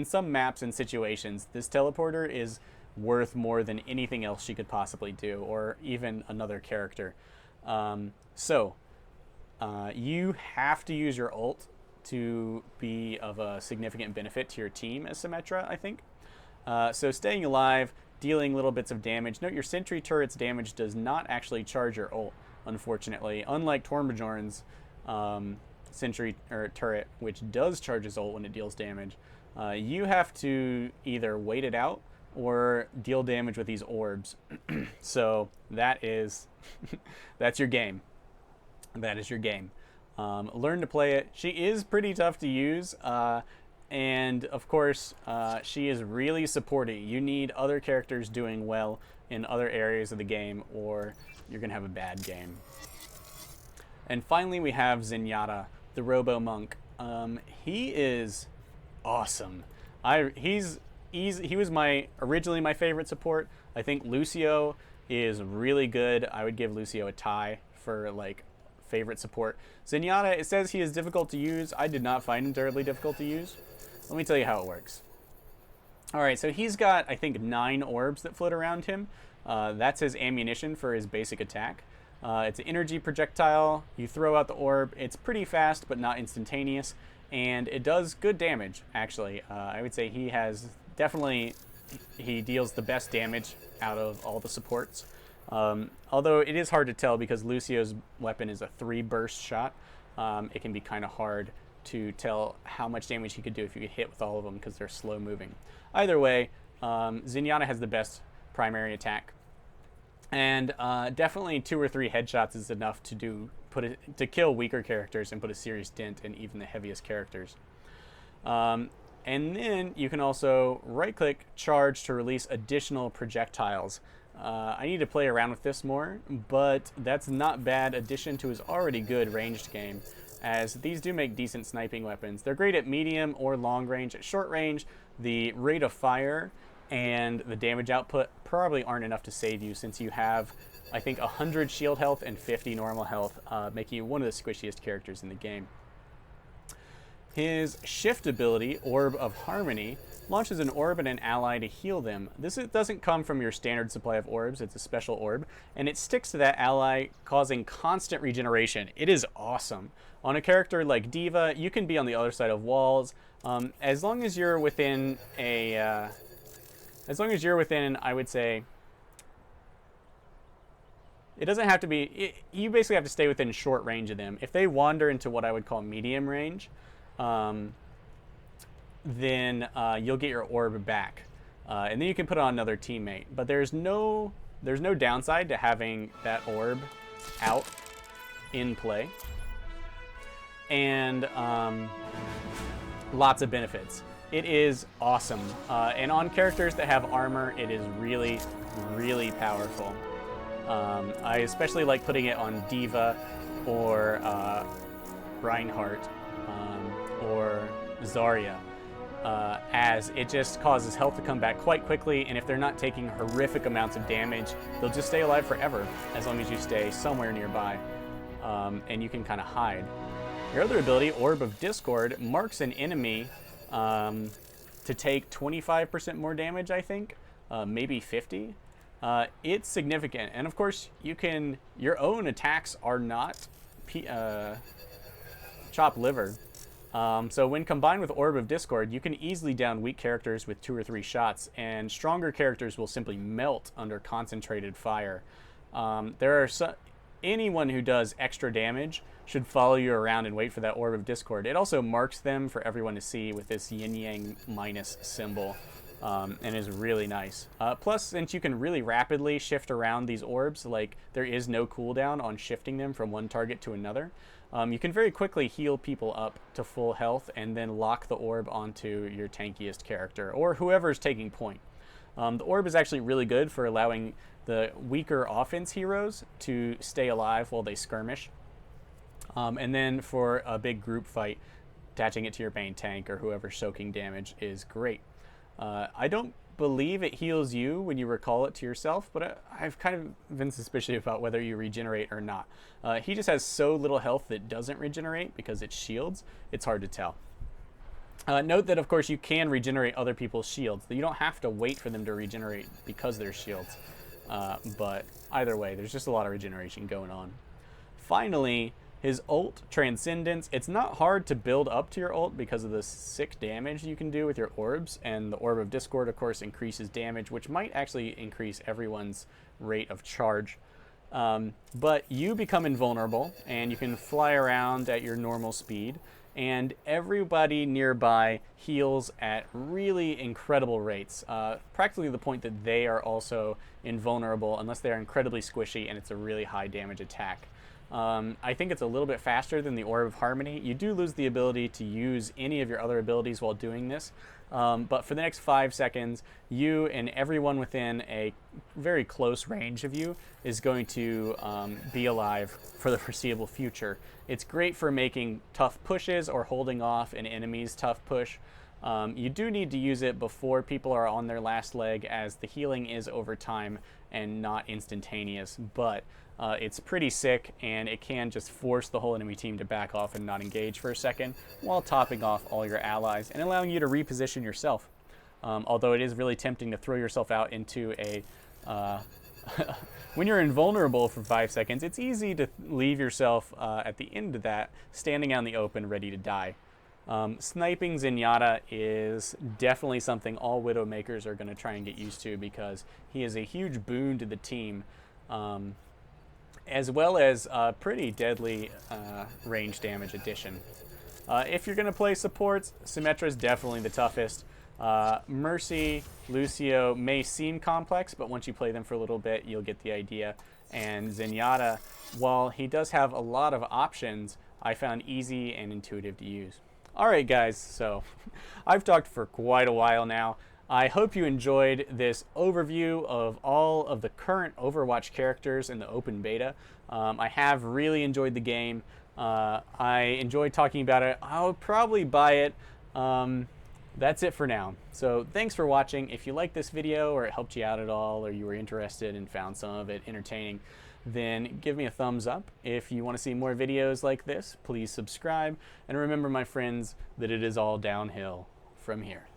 S1: some maps and situations, this teleporter is worth more than anything else she could possibly do, or even another character. You have to use your ult to be of a significant benefit to your team as Symmetra, I think. So staying alive, dealing little bits of damage. Note your sentry turret's damage does not actually charge your ult, unfortunately. Unlike Tormajorn's sentry turret, which does charge his ult when it deals damage, you have to either wait it out or deal damage with these orbs. So that's your game. That is your game. Learn to play it. She is pretty tough to use, and of course she is really supporty. You need other characters doing well in other areas of the game, or you're gonna have a bad game. And finally we have Zenyatta, the Robo Monk. He is awesome. He was originally my favorite support. I think Lucio is really good. I would give Lucio a tie for like favorite support. Zenyatta, it says he is difficult to use. I did not find him terribly difficult to use. Let me tell you how it works. Alright, so he's got, I think, 9 orbs that float around him. That's his ammunition for his basic attack. It's an energy projectile. You throw out the orb. It's pretty fast, but not instantaneous. And it does good damage, actually. I would say he has definitely he deals the best damage out of all the supports. Although it is hard to tell because Lucio's weapon is a 3 burst shot. It can be kind of hard to tell how much damage he could do if you could hit with all of them because they're slow moving. Either way, Zenyatta has the best primary attack, and definitely 2 or 3 headshots is enough to kill weaker characters and put a serious dent in even the heaviest characters. And then you can also right-click charge to release additional projectiles. I need to play around with this more, but that's not bad addition to his already good ranged game, as these do make decent sniping weapons. They're great at medium or long range. At short range, the rate of fire and the damage output probably aren't enough to save you, since you have, I think, 100 shield health and 50 normal health, making you one of the squishiest characters in the game. His shift ability, Orb of Harmony, launches an orb and an ally to heal them. This doesn't come from your standard supply of orbs, it's a special orb, and it sticks to that ally, causing constant regeneration. It is awesome. On a character like D.Va, you can be on the other side of walls. As long as you're within I would say, it doesn't have to be, you basically have to stay within short range of them. If they wander into what I would call medium range, then you'll get your orb back, and then you can put it on another teammate. But there's no downside to having that orb out in play, and lots of benefits. It is awesome, and on characters that have armor, it is really, really powerful. I especially like putting it on D.Va or Reinhardt or Zarya, as it just causes health to come back quite quickly, and if they're not taking horrific amounts of damage, they'll just stay alive forever, as long as you stay somewhere nearby, and you can kind of hide. Your other ability, Orb of Discord, marks an enemy to take 25% more damage, I think, maybe 50. It's significant, and of course, your own attacks are not chop liver. So when combined with Orb of Discord, you can easily down weak characters with 2 or 3 shots, and stronger characters will simply melt under concentrated fire. Anyone who does extra damage should follow you around and wait for that Orb of Discord. It also marks them for everyone to see with this yin-yang minus symbol, and is really nice. Plus, since you can really rapidly shift around these orbs, like there is no cooldown on shifting them from one target to another, you can very quickly heal people up to full health and then lock the orb onto your tankiest character or whoever's taking point. The orb is actually really good for allowing the weaker offense heroes to stay alive while they skirmish. And then for a big group fight, attaching it to your main tank or whoever's soaking damage is great. I don't believe it heals you when you recall it to yourself, but I've kind of been suspicious about whether you regenerate or not. He just has so little health that doesn't regenerate because it's shields. It's hard to tell. Note that, of course, you can regenerate other people's shields. You don't have to wait for them to regenerate because they're shields. But either way, there's just a lot of regeneration going on. Finally, his ult, Transcendence. It's not hard to build up to your ult because of the sick damage you can do with your orbs, and the Orb of Discord, of course, increases damage, which might actually increase everyone's rate of charge. But you become invulnerable, and you can fly around at your normal speed, and everybody nearby heals at really incredible rates, practically to the point that they are also invulnerable unless they are incredibly squishy and it's a really high damage attack. I think it's a little bit faster than the Orb of Harmony. You do lose the ability to use any of your other abilities while doing this, but for the next 5 seconds, you and everyone within a very close range of you is going to be alive for the foreseeable future. It's great for making tough pushes or holding off an enemy's tough push. You do need to use it before people are on their last leg, as the healing is over time and not instantaneous, but it's pretty sick, and it can just force the whole enemy team to back off and not engage for a second while topping off all your allies and allowing you to reposition yourself. Although it is really tempting to throw yourself out into a... when you're invulnerable for 5 seconds, it's easy to leave yourself at the end of that, standing out in the open, ready to die. Sniping Zenyatta is definitely something all Widowmakers are going to try and get used to, because he is a huge boon to the team, as well as a pretty deadly range damage addition. If you're going to play supports, Symmetra is definitely the toughest. Mercy, Lucio may seem complex, but once you play them for a little bit, you'll get the idea. And Zenyatta, while he does have a lot of options, I found easy and intuitive to use. Alright guys, so I've talked for quite a while now. I hope you enjoyed this overview of all of the current Overwatch characters in the open beta. I have really enjoyed the game. I enjoyed talking about it. I'll probably buy it. That's it for now. So thanks for watching. If you liked this video, or it helped you out at all, or you were interested and found some of it entertaining, then give me a thumbs up. If you want to see more videos like this, please subscribe. And remember, my friends, that it is all downhill from here.